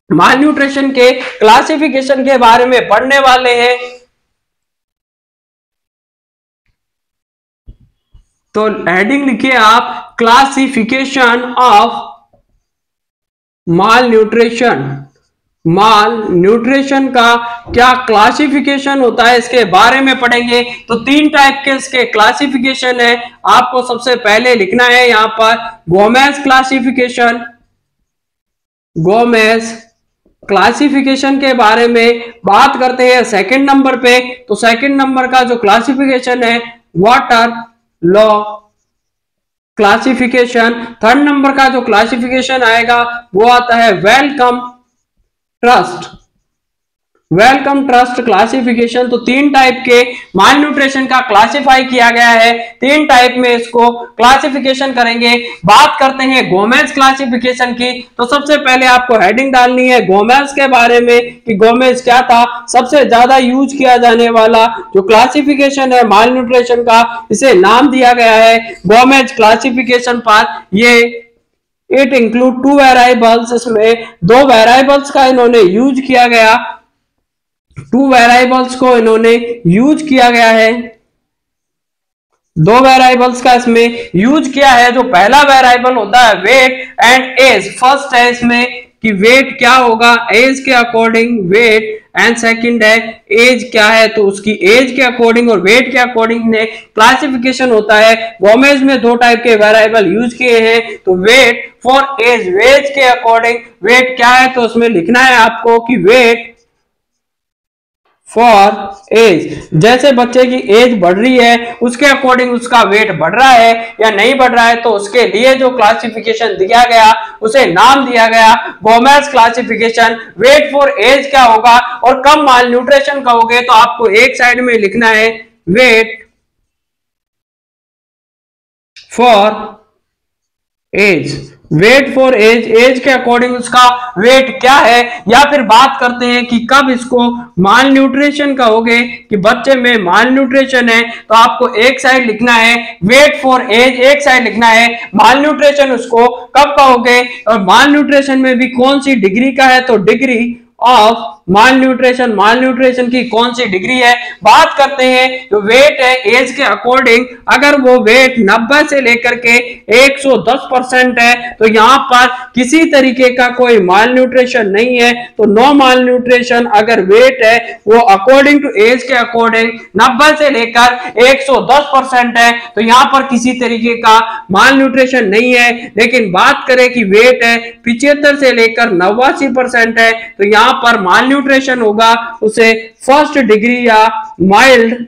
माल न्यूट्रिशन के क्लासिफिकेशन के बारे में पढ़ने वाले हैं। तो हेडिंग लिखिए आप, classification of mall nutrition. Mall nutrition का क्या क्लासिफिकेशन होता है इसके बारे में पढ़ेंगे। तो तीन टाइप के इसके क्लासिफिकेशन है, आपको सबसे पहले लिखना है यहां पर गोमेज क्लासिफिकेशन। गोमेज क्लासिफिकेशन के बारे में बात करते हैं सेकंड नंबर पे। तो सेकंड नंबर का जो क्लासिफिकेशन है water law classification. Third number का जो क्लासिफिकेशन आएगा वो आता है Wellcome Trust, Wellcome Trust classification. तो तीन टाइप के माल न्यूट्रिशन का क्लासिफाई किया गया है, तीन टाइप में इसको क्लासिफिकेशन करेंगे। बात करते हैं गोमेज क्लासिफिकेशन की। तो सबसे पहले आपको हेडिंग डालनी है गोमेज के बारे में कि गोमेज क्या था, सबसे ज्यादा यूज किया जाने वाला जो क्लासिफिकेशन है माल न्यूट्रिशन का, इसे नाम दिया गया है गोमेज क्लासिफिकेशन पार्ट। ये इट इंक्लूड टू वेरिएबल्स, इसमें दो वेरिएबल्स का इन्होंने यूज किया गया, टू वेरिएबल्स को इन्होंने यूज किया गया है, दो वेरिएबल्स का इसमें यूज किया है। जो पहला वेरिएबल होता है वेट एंड एज, फर्स्ट है इसमें कि वेट क्या होगा, एज के अकॉर्डिंग वेट, एंड सेकंड है एज क्या है तो उसकी एज के अकॉर्डिंग और वेट के अकॉर्डिंग ने क्लासिफिकेशन होता है। गोमेज में दो टाइप के वेरिएबल यूज किए हैं, तो वेट फॉर एज, वेट के अकॉर्डिंग वेट क्या है तो उसमें लिखना है आपको कि वेट फॉर एज, जैसे बच्चे की एज बढ़ रही है उसके अकॉर्डिंग उसका वेट बढ़ रहा है या नहीं बढ़ रहा है, तो उसके लिए जो क्लासिफिकेशन दिया गया उसे नाम दिया गया Gomez classification. Weight for age क्या होगा, और कब माल न्यूट्रिशन कहोगे तो आपको एक साइड में लिखना है weight for age, weight for age, age के अकॉर्डिंग उसका वेट क्या है। या फिर बात करते हैं कि कब इसको माल न्यूट्रिशन कहोगे कि बच्चे में माल न्यूट्रिशन है, तो आपको एक साइड लिखना है वेट फॉर एज, एक साइड लिखना है माल न्यूट्रिशन, उसको कब कहोगे और माल न्यूट्रिशन में भी कौन सी डिग्री का है, तो degree of mall nutrition, mall nutrition की कौन सी डिग्री है। बात करते हैं जो वेट है एज के अकॉर्डिंग, अगर वो वेट 90 से लेकर के 110% है तो यहां पर किसी तरीके का कोई माल न्यूट्रिशन नहीं है, तो नो माल न्यूट्रिशन। अगर वेट है वो अकॉर्डिंग टू एज के अकॉर्डिंग 90 से लेकर 110% है तो यहां पर किसी तरीके का माल न्यूट्रिशन नहीं है। लेकिन बात करें कि वेट है 75 से लेकर 89% है तो यहां पर माल न्यूट्रिशन होगा उसे फर्स्ट डिग्री या माइल्ड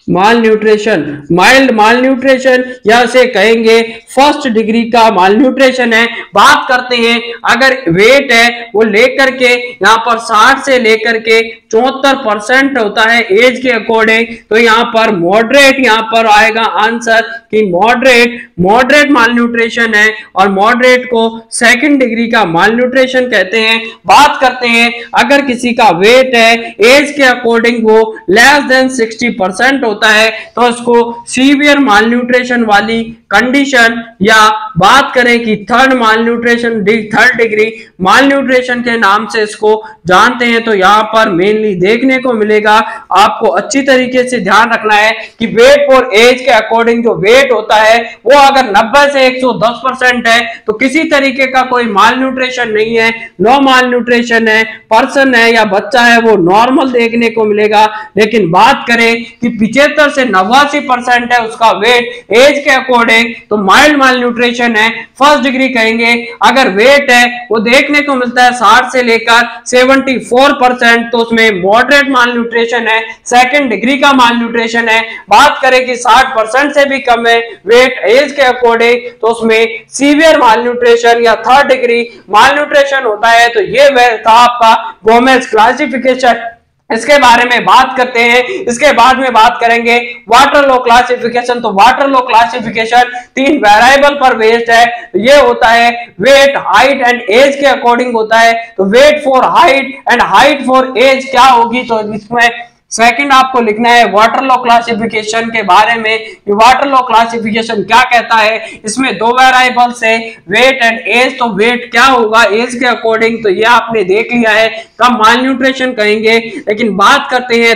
माल न्यूट्रिशन, माइल्ड माल न्यूट्रिशन या उसे कहेंगे फर्स्ट डिग्री का माल न्यूट्रिशन है। बात करते हैं अगर वेट है वो लेकर के यहाँ पर 60 से लेकर के 74% होता है एज के अकॉर्डिंग, तो यहाँ पर मॉडरेट, यहाँ पर आएगा आंसर कि मॉडरेट, मॉडरेट माल न्यूट्रिशन है और मॉडरेट को सेकंड डिग्री का माल न्यूट्रिशन कहते हैं। बात करते हैं अगर किसी का वेट है एज के अकॉर्डिंग वो लेस देन 60% होता है तो इसको सीवियर मालन्यूट्रिशन वाली कंडीशन, या बात करें कि third malnutrition, third degree malnutrition के नाम से इसको जानते हैं। तो यहाँ पर मेनली देखने को मिलेगा, आपको अच्छी तरीके से ध्यान रखना है कि वेट फॉर एज के अकॉर्डिंग जो वेट होता है वो अगर 90 से 110% है तो किसी तरीके का कोई मालन्यूट्रिशन नहीं है, नो मालन्यूट्रिशन है, पर्सन है या बच्चा है वो नॉर्मल देखने को मिलेगा। लेकिन बात करें कि 75 से 89% है उसका वेट एज के अकॉर्डिंग तो माइल्ड मालन्यूट्रिशन है, फर्स्ट डिग्री कहेंगे। अगर वेट है वो देखने को मिलता है 60 से लेकर 74% तो उसमें मॉडरेट मालन्यूट्रिशन है, सेकंड डिग्री का मालन्यूट्रिशन है। बात करें कि 60% से भी कम है वेट एज के अकॉर्डिंग तो उसमें सीवियर मालन्यूट्रिशन या थर्ड डिग्री मालन्यूट्रिशन होता है। तो ये था आपका गोमेज क्लासिफिकेशन। इसके बारे में बात करते हैं, इसके बाद में बात करेंगे वाटरलो क्लासिफिकेशन। तो वाटरलो क्लासिफिकेशन 3 वेरिएबल पर बेस्ड है। ये होता है वेट, हाइट एंड एज के अकॉर्डिंग होता है। तो weight for height and height for age क्या होगी, तो इसमें सेकंड आपको लिखना है वाटरलो क्लासिफिकेशन के बारे में। ये वाटरलो क्लासिफिकेशन क्या कहता है, इसमें 2 वेरिएबल्स है वेट एंड एज। तो वेट क्या होगा एज के अकॉर्डिंग, तो ये आपने देख लिया है, कब मालन्यूट्रिशन कहेंगे। लेकिन बात करते हैं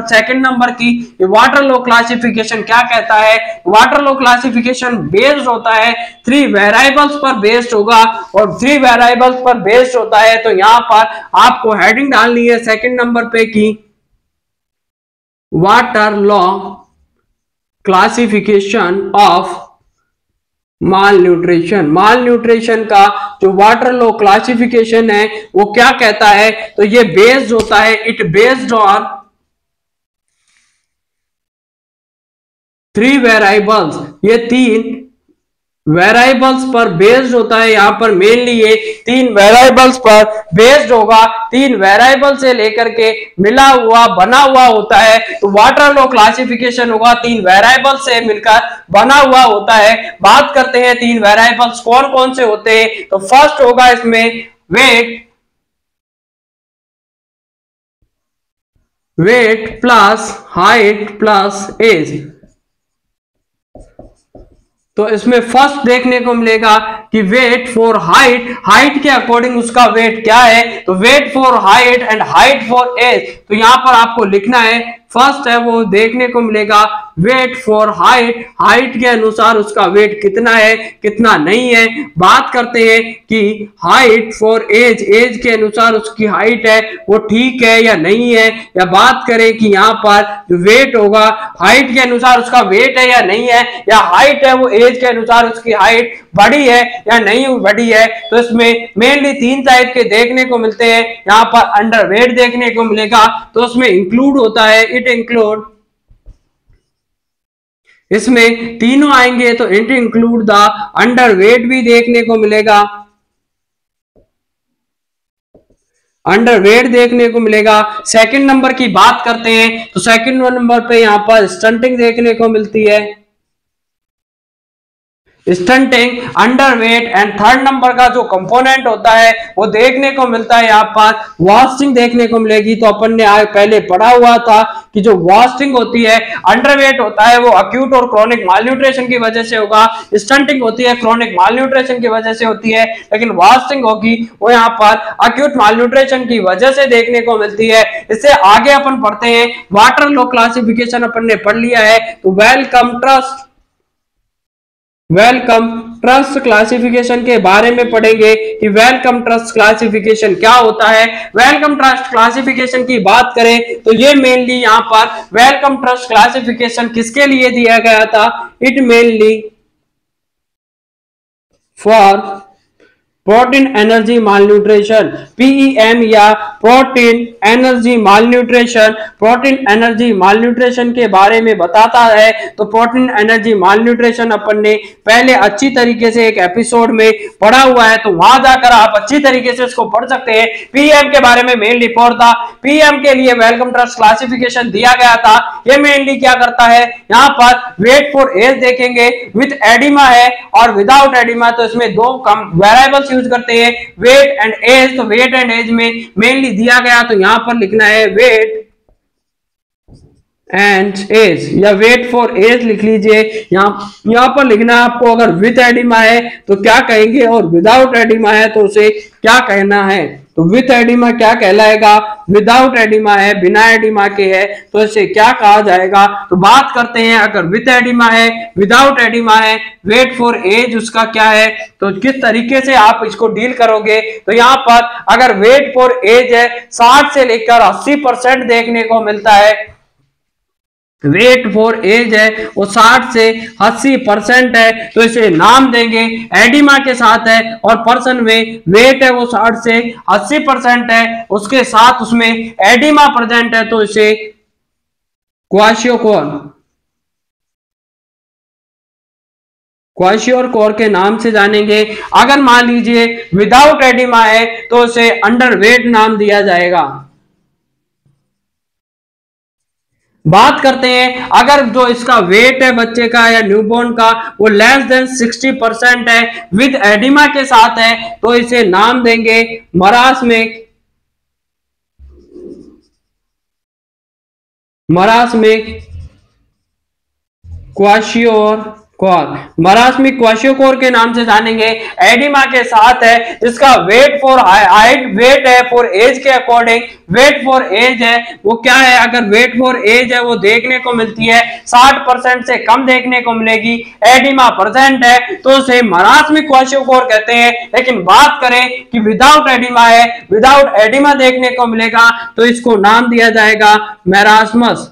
सेकंड नंबर की, ये वाटरलो क्लासिफिकेशन क्या कहता है। वाटरलो क्लासिफिकेशन बेस्ड होता है 3 वेरिएबल्स पर बेस्ड होगा, और 3 वेरिएबल्स पर बेस्ड होता है। तो यहाँ पर आपको हेडिंग डालनी है सेकंड नंबर पे की Waterloo classification of malnutrition. Malnutrition का जो वाटरलो क्लासिफिकेशन है वो क्या कहता है, तो ये बेस्ड होता है, इट बेस्ड ऑन 3 वेरिएबल्स, ये 3 वेरिएबल्स पर बेस्ड होता है। यहां पर मेनली ये 3 वेरिएबल्स पर बेस्ड होगा, 3 वेरिएबल से लेकर के मिला हुआ बना हुआ होता है। तो वाटरलो क्लासिफिकेशन होगा 3 वेरिएबल से मिलकर बना हुआ होता है। बात करते हैं 3 वेरिएबल्स कौन कौन से होते हैं। तो फर्स्ट होगा इसमें weight plus height plus age. तो इसमें फर्स्ट देखने को मिलेगा कि वेट फॉर हाइट, हाइट के अकॉर्डिंग उसका वेट क्या है। तो weight for height and height for age, तो यहां पर आपको लिखना है फर्स्ट है वो देखने को मिलेगा वेट फॉर हाइट, हाइट के अनुसार उसका वेट कितना है कितना नहीं है। बात करते हैं कि हाइट फॉर एज, एज के अनुसार उसकी हाइट है वो ठीक है या नहीं है। या बात करें कि यहाँ पर जो वेट होगा हाइट के अनुसार उसका वेट है या नहीं है, या हाइट है वो एज के अनुसार उसकी हाइट बढ़ी है या नहीं बढ़ी है। तो इसमें मेनली 3 टाइप के देखने को मिलते हैं। यहाँ पर अंडरवेट देखने को मिलेगा, तो उसमें इंक्लूड होता है इट इंक्लूड, इसमें तीनों आएंगे तो इट इंक्लूड द अंडरवेट भी देखने को मिलेगा, अंडरवेट देखने को मिलेगा। सेकंड नंबर की बात करते हैं तो सेकंड नंबर पे यहां पर स्टंटिंग देखने को मिलती है, stunting, underweight. And third number का जो कंपोनेंट होता है वो देखने को मिलता है यहाँ पर वास्टिंग देखने को मिलेगी। तो अपन ने आज पहले पढ़ा हुआ था कि जो वास्टिंग होती है, अंडरवेट होता है वो अक्यूट और क्रॉनिक मालन्यूट्रिशन की वजह से होगा, स्टंटिंग होती है क्रॉनिक मालन्यूट्रिशन की वजह से होती है, लेकिन वास्टिंग होगी वो यहाँ पर अक्यूट मालन्यूट्रिशन की वजह से देखने को मिलती है। इससे आगे अपन पढ़ते हैं वाटरलो क्लासिफिकेशन अपन ने पढ़ लिया है। तो वेलकम ट्रस्ट क्लासिफिकेशन के बारे में पढ़ेंगे कि वेलकम ट्रस्ट क्लासिफिकेशन क्या होता है। वेलकम ट्रस्ट क्लासिफिकेशन की बात करें तो ये मेनली यहाँ पर वेलकम ट्रस्ट क्लासिफिकेशन किसके लिए दिया गया था, it mainly for protein energy malnutrition, PEM या protein energy malnutrition. Protein energy malnutrition के बारे में बताता है। तो प्रोटीन एनर्जी मालन्यूट्रिशन अपन ने पहले अच्छी तरीके से एक एपिसोड में पढ़ा हुआ है, तो वहां जाकर आप अच्छी तरीके से इसको पढ़ सकते हैं। पीएम के बारे में मेनली पढ़ता, पीएम के लिए वेलकम ट्रस्ट क्लासिफिकेशन दिया गया था। ये मेनली क्या करता है, यहाँ पर वेट फॉर एज देखेंगे, विथ एडिमा है और विदाउट एडिमा। तो इसमें 2 कम वेरिएबल्स यूज करते हैं, वेट एंड एज। तो वेट एंड एज में मेनली दिया गया, तो यहां पर लिखना है वेट एंड एज या वेट फॉर एज लिख लीजिए। यहाँ पर लिखना है आपको, अगर विद एडिमा है तो क्या कहेंगे और विदाउट एडिमा है तो उसे क्या कहना है। तो विद एडिमा क्या कहलाएगा, विदाउट एडिमा है, बिना एडिमा के है तो इसे क्या कहा जाएगा। तो बात करते हैं, अगर विद एडिमा है, विदाउट एडिमा है, वेट फॉर एज उसका क्या है, तो किस तरीके से आप इसको डील करोगे। तो यहाँ पर अगर वेट फॉर एज है 60 से लेकर 80% देखने को मिलता है, वेट फॉर एज है वो 60 से 80% है तो इसे नाम देंगे एडिमा के साथ है, और पर्सन में वेट है वो 60 से 80% है, उसके साथ उसमें एडिमा प्रेजेंट है तो इसे क्वाशियोकोर के नाम से जानेंगे। अगर मान लीजिए विदाउट एडिमा है तो उसे अंडरवेट नाम दिया जाएगा। बात करते हैं, अगर जो इसका वेट है बच्चे का या न्यूबॉर्न का वो लेस देन 60% है, विद एडिमा के साथ है तो इसे नाम देंगे मरासमिक क्वाशियोकोर के नाम से जानेंगे। एडिमा के साथ है जिसका वेट फॉर हाइट, वेट है फॉर एज के अकॉर्डिंग, वेट फॉर एज है वो क्या है, अगर वेट फॉर एज है वो देखने को मिलती है 60% से कम देखने को मिलेगी, एडिमा प्रेजेंट है तो उसे मरासमिक क्वाशियोकोर कहते हैं। लेकिन बात करें कि विदाउट एडिमा है, विदाउट एडिमा देखने को मिलेगा तो इसको नाम दिया जाएगा मेरास्मस।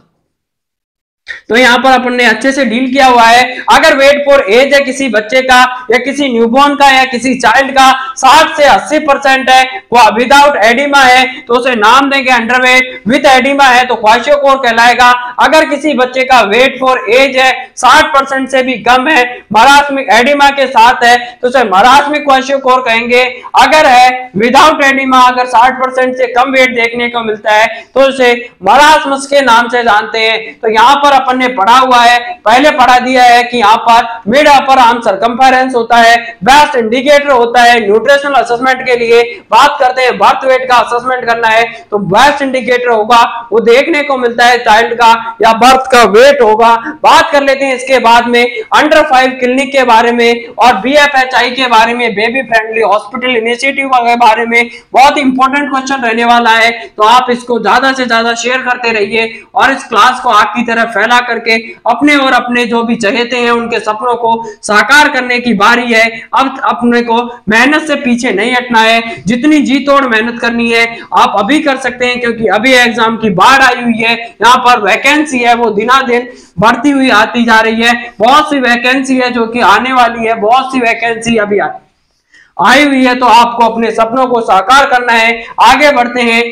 तो यहां पर अपन ने अच्छे से डील किया हुआ है। अगर वेट फॉर एज है किसी बच्चे का या किसी न्यूबॉर्न का या किसी चाइल्ड का 60 से 80% है, वो विदाउट एडिमा है तो उसे नाम देंगे अंडरवेट, विद एडिमा है तो क्वाशियोकोर कहलाएगा। अगर किसी बच्चे का वेट फॉर एज है 60% से भी कम है, मरासमिक एडिमा के साथ है तो उसे मरासमिक क्वाशियोकोर कहेंगे। अगर है विदाउट एडिमा, अगर 60% से कम वेट देखने को मिलता है तो उसे मरासमस के नाम से जानते हैं। तो यहाँ पर अपन ने पढ़ा हुआ है, पहले पढ़ा दिया है कि यहाँ पर मिड अपर आर्म सरकमफेरेंस होता है, बेस्ट इंडिकेटर होता है न्यूट्रिशनल असेसमेंट के लिए। बात करते हैं बर्थ वेट का असेसमेंट करना है तो बेस्ट इंडिकेटर होगा वो देखने को मिलता है चाइल्ड का या बर्थ का वेट होगा। बात कर लेते हैं इसके बाद में अंडर 5 क्लिनिक के बारे में और BFHI के बारे में, बेबी फ्रेंडली हॉस्पिटल इनिशिएटिव के बारे में। बहुत इंपॉर्टेंट क्वेश्चन रहने वाला है तो आप इसको ज्यादा से ज्यादा शेयर करते रहिए और इस क्लास को आपकी तरफ फैला करके अपने और अपने जो भी चाहते हैं उनके सपनों को साकार करने की बारी है। अब अपने को मेहनत से पीछे नहीं हटना है, जितनी जी तोड़ मेहनत करनी है आप अभी कर सकते हैं क्योंकि अभी एग्जाम की बाढ़ आई हुई है। यहाँ पर वैकेंसी है वो दिनादिन बढ़ती हुई आती जा रही है, बहुत सी वैकेंसी है जो कि आने वाली है, बहुत सी वैकेंसी अभी आई हुई है तो आपको अपने सपनों को साकार करना है। आगे बढ़ते हैं,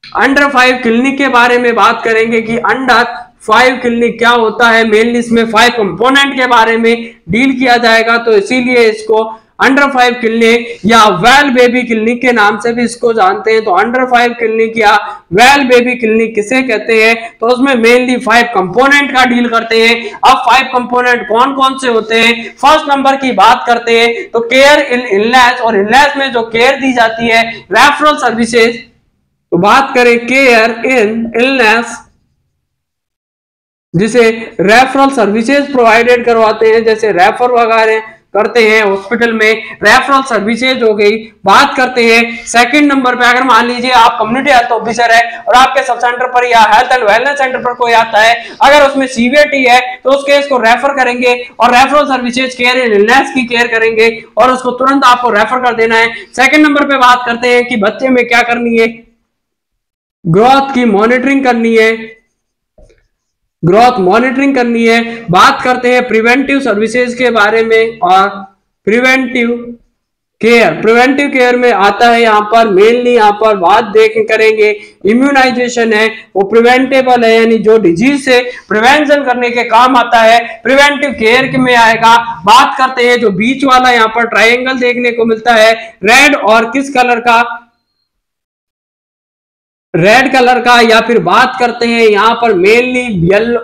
अंडर 5 क्लिनिक के बारे में बात करेंगे कि अंडर 5 क्लिनिक क्या होता है। मेनली इसमें 5 कंपोनेंट के बारे में डील किया जाएगा तो इसीलिए इसको अंडर 5 क्लिनिक या वेल बेबी क्लिनिक के नाम से भी इसको जानते हैं। तो अंडर 5 क्लिनिक या वेल बेबी क्लिनिक किसे कहते हैं, तो उसमें मेनली 5 कंपोनेंट का डील करते हैं। अब 5 कंपोनेंट कौन कौन से होते हैं, फर्स्ट नंबर की बात करते हैं तो केयर इन इलनेस, और इलनेस में जो केयर दी जाती है रेफरल सर्विसेज। तो बात करें केयर इन इलनेस, जिसे रेफरल सर्विसेज प्रोवाइडेड करवाते हैं, जैसे रेफर वगैरह करते हैं हॉस्पिटल में, रेफरल सर्विसेज हो गई। बात करते हैं सेकंड नंबर पे, अगर मान लीजिए आप कम्युनिटी हेल्थ ऑफिसर है और आपके सब सेंटर पर या हेल्थ एंड वेलनेस सेंटर पर कोई आता है, अगर उसमें सीवीटी है तो उस केस को रेफर करेंगे और रेफरल सर्विसेज केयर इन इलनेस की केयर करेंगे और उसको तुरंत आपको रेफर कर देना है। सेकंड नंबर पे बात करते हैं कि बच्चे में क्या करनी है, ग्रोथ की मॉनिटरिंग करनी है, ग्रोथ मॉनिटरिंग करनी है। बात करते हैं प्रिवेंटिव सर्विसेज के बारे में और प्रिवेंटिव केयर में आता है यहाँ पर मेनली यहाँ पर बात करेंगे इम्यूनाइजेशन है वो प्रिवेंटेबल है, यानी जो डिजीज से प्रिवेंशन करने के काम आता है, प्रिवेंटिव केयर में आएगा। बात करते हैं जो बीच वाला यहाँ पर ट्रायंगल देखने को मिलता है रेड और किस कलर का, रेड कलर का, या फिर बात करते हैं यहाँ पर मेनली येलो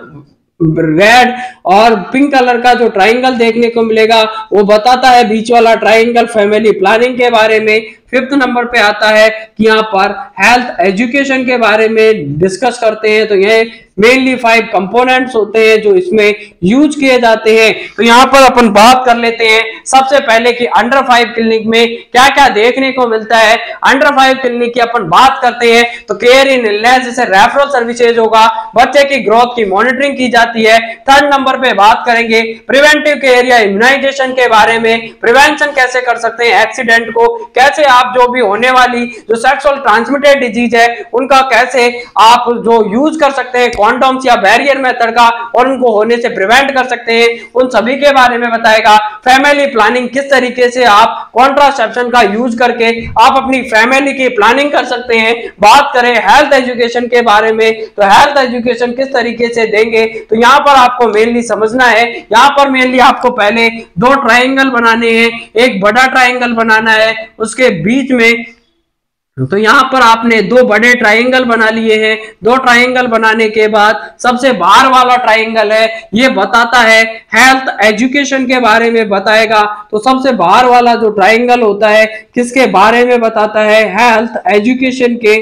रेड और पिंक कलर का जो ट्रायंगल देखने को मिलेगा वो बताता है बीच वाला ट्रायंगल फैमिली प्लानिंग के बारे में। फिफ्थ नंबर पे आता है कि यहाँ पर हेल्थ एजुकेशन के बारे में डिस्कस करते हैं तो यह मेनली 5 कंपोनेंट्स होते हैं जो इसमें यूज किए जाते हैं। तो यहाँ पर अपन बात कर लेते हैं सबसे पहले कि अंडर 5 क्लिनिक में क्या क्या देखने को मिलता है। अंडर 5 क्लिनिक की अपन बात करते हैं तो केयर इन इलनेस जैसे रेफरल सर्विसेज होगा, बच्चे की ग्रोथ की मॉनिटरिंग की जाती है। थर्ड नंबर पे बात करेंगे प्रिवेंटिव केयर या इम्यूनाइजेशन के बारे में, प्रिवेंशन कैसे कर सकते हैं एक्सीडेंट को, कैसे आप जो भी होने वाली जो सेक्सुअल ट्रांसमिटेड डिजीज है उनका कैसे आप जो यूज कर सकते हैं कॉन्डोम्स या बैरियर मेथड का और उनको होने से प्रिवेंट कर सकते हैं, उन सभी के बारे में बताएगा। फैमिली प्लानिंग किस तरीके से आप कॉन्ट्रासेप्शन का यूज करके आप अपनी फैमिली की प्लानिंग कर सकते हैं। बात करें हेल्थ एजुकेशन के बारे में तो हेल्थ एजुकेशन किस तरीके से देंगे, तो यहाँ पर आपको मेनली समझना है। यहाँ पर मेनली आपको पहले 2 ट्रायंगल बनाने हैं, एक बड़ा ट्रायंगल बनाना है उसके बीच में, तो यहां पर आपने 2 बड़े ट्रायंगल बना लिए हैं। 2 ट्रायंगल बनाने के बाद सबसे बाहर वाला ट्रायंगल है ये बताता है हेल्थ एजुकेशन के बारे में बताएगा। तो सबसे बाहर वाला जो ट्रायंगल होता है किसके बारे में बताता है, हेल्थ एजुकेशन के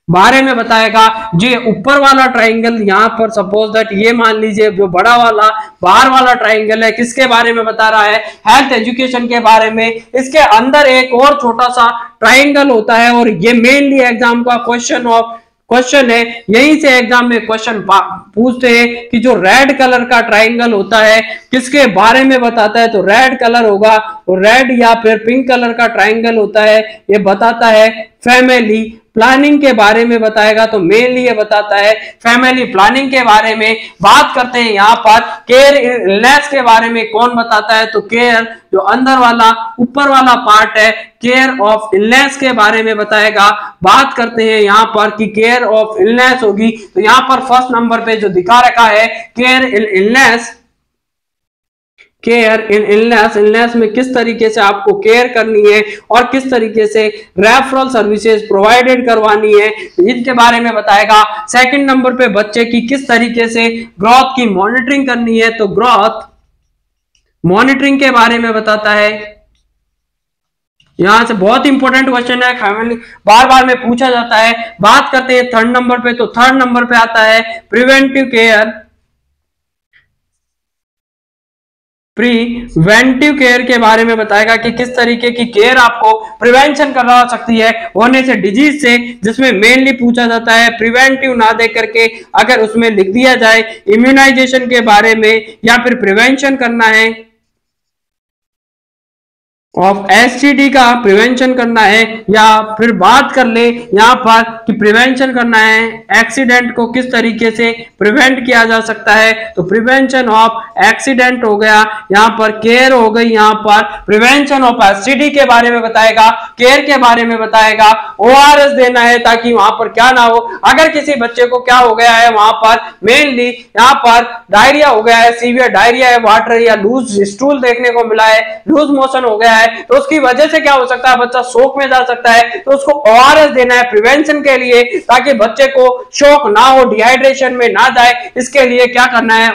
बारे में बताएगा। जो ऊपर वाला ट्रायंगल यहाँ पर सपोज दैट ये मान लीजिए जो बड़ा वाला बाहर वाला ट्रायंगल है किसके बारे में बता रहा है, हेल्थ एजुकेशन के बारे में। इसके अंदर एक और छोटा सा ट्रायंगल होता है और ये मेनली एग्जाम का क्वेश्चन है, यहीं से एग्जाम में क्वेश्चन पूछते हैं कि जो रेड कलर का ट्रायंगल होता है किसके बारे में बताता है, तो रेड कलर होगा और रेड या फिर पिंक कलर का ट्रायंगल होता है ये बताता है फैमिली प्लानिंग के बारे में बताएगा। तो मेनली ये बताता है फैमिली प्लानिंग के बारे में। बात करते हैं यहाँ पर केयर इलनेस के बारे में, कौन बताता है, तो केयर जो अंदर वाला ऊपर वाला पार्ट है केयर ऑफ इलनेस के बारे में बताएगा। बात करते हैं यहाँ पर कि केयर ऑफ इलनेस होगी तो यहाँ पर फर्स्ट नंबर पे जो दिखा रखा है केयर इन इलनेस, केयर इन इलनेस, इलनेस में किस तरीके से आपको केयर करनी है और किस तरीके से रेफरल सर्विसेज प्रोवाइडेड करवानी है इनके बारे में बताएगा। सेकंड नंबर पे बच्चे की किस तरीके से ग्रोथ की मॉनिटरिंग करनी है, तो ग्रोथ मॉनिटरिंग के बारे में बताता है। यहां से बहुत इंपॉर्टेंट क्वेश्चन है, फैमिली बार बार में पूछा जाता है। बात करते हैं थर्ड नंबर पे, तो थर्ड नंबर पे आता है प्रिवेंटिव केयर, प्रिवेंटिव केयर के बारे में बताएगा कि किस तरीके की केयर आपको प्रिवेंशन करवा सकती है होने से डिजीज से, जिसमें मेनली पूछा जाता है प्रिवेंटिव ना दे करके अगर उसमें लिख दिया जाए इम्यूनाइजेशन के बारे में या फिर प्रिवेंशन करना है ऑफ एसटीडी का प्रिवेंशन करना है, या फिर बात कर ले यहाँ पर कि प्रिवेंशन करना है एक्सीडेंट को किस तरीके से प्रिवेंट किया जा सकता है, तो प्रिवेंशन ऑफ एक्सीडेंट हो गया। यहाँ पर केयर हो गई, यहाँ पर प्रिवेंशन ऑफ एसटीडी के बारे में बताएगा, केयर के बारे में बताएगा। ओआरएस देना है ताकि वहां पर क्या ना हो, अगर किसी बच्चे को क्या हो गया है वहां पर मेनली यहाँ पर डायरिया हो गया है, सीवियर डायरिया है, वाटर या लूज स्टूल देखने को मिला है, लूज मोशन हो गया है, तो उसकी वजह से क्या हो सकता है, बच्चा शोक में जा सकता है। तो उसको ओआरएस देना है प्रिवेंशन के लिए ताकि बच्चे को शोक ना हो, डिहाइड्रेशन में ना जाए, इसके लिए क्या करना है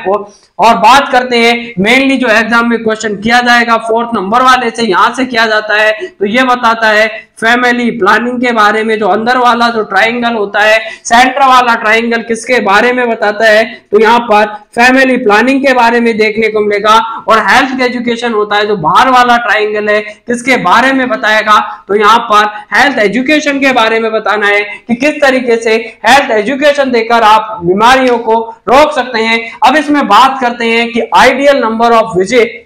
और बात करते हैं मेनली जो एग्जाम में क्वेश्चन किया जाएगा फोर्थ नंबर वाले से, यहां से किया जाता है तो ये बताता है फैमिली प्लानिंग के बारे में। जो अंदर वाला जो ट्रायंगल होता है सेंटर वाला ट्रायंगल किसके बारे में बताता है, तो यहाँ पर फैमिली प्लानिंग के बारे में देखने को मिलेगा। और हेल्थ एजुकेशन होता है जो बाहर वाला ट्रायंगल है किसके बारे में बताएगा, तो यहाँ पर हेल्थ एजुकेशन के बारे में बताना है कि किस तरीके से हेल्थ एजुकेशन देकर आप बीमारियों को रोक सकते हैं। अब इसमें बात करते हैं कि आइडियल नंबर ऑफ विजिट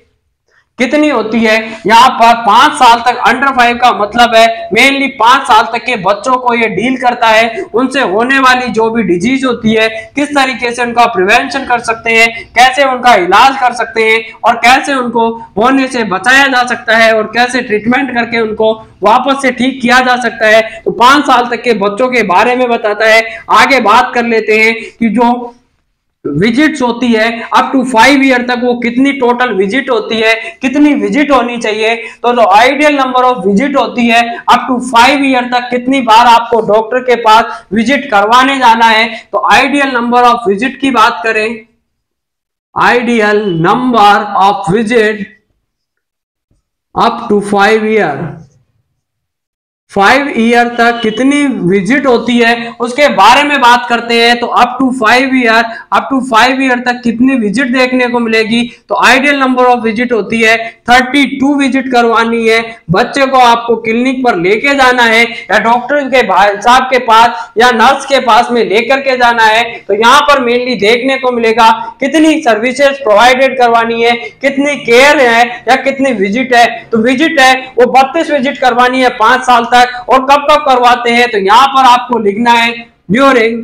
कितनी होती है। यहाँ पर 5 साल तक अंडर 5 का मतलब है मेनली 5 साल तक के बच्चों को ये डील करता है, उनसे होने वाली जो भी डिजीज होती है किस तरीके से उनका प्रिवेंशन कर सकते हैं, कैसे उनका इलाज कर सकते हैं और कैसे उनको होने से बचाया जा सकता है और कैसे ट्रीटमेंट करके उनको वापस से ठीक किया जा सकता है। तो 5 साल तक के बच्चों के बारे में बताता है। आगे बात कर लेते हैं कि जो विजिट्स होती है अप टू 5 ईयर तक वो कितनी टोटल विजिट होती है, कितनी विजिट होनी चाहिए, तो जो आइडियल नंबर ऑफ विजिट होती है अप टू 5 ईयर तक कितनी बार आपको डॉक्टर के पास विजिट करवाने जाना है। तो आइडियल नंबर ऑफ विजिट की बात करें, ideal number of visit up to 5 year, 5 year तक कितनी विजिट होती है उसके बारे में बात करते हैं। तो अप टू 5 ईयर तक कितनी विजिट देखने को मिलेगी। तो आइडियल नंबर ऑफ विजिट होती है 32 विजिट करवानी है। बच्चे को आपको क्लिनिक पर लेके जाना है या डॉक्टर के भाई साहब के पास या नर्स के पास में लेकर के जाना है। तो यहाँ पर मेनली देखने को मिलेगा कितनी सर्विसेज प्रोवाइडेड करवानी है, कितनी केयर है या कितनी विजिट है। तो विजिट है वो 32 विजिट करवानी है 5 साल तक। और कब कब करवाते हैं तो यहां पर आपको लिखना है during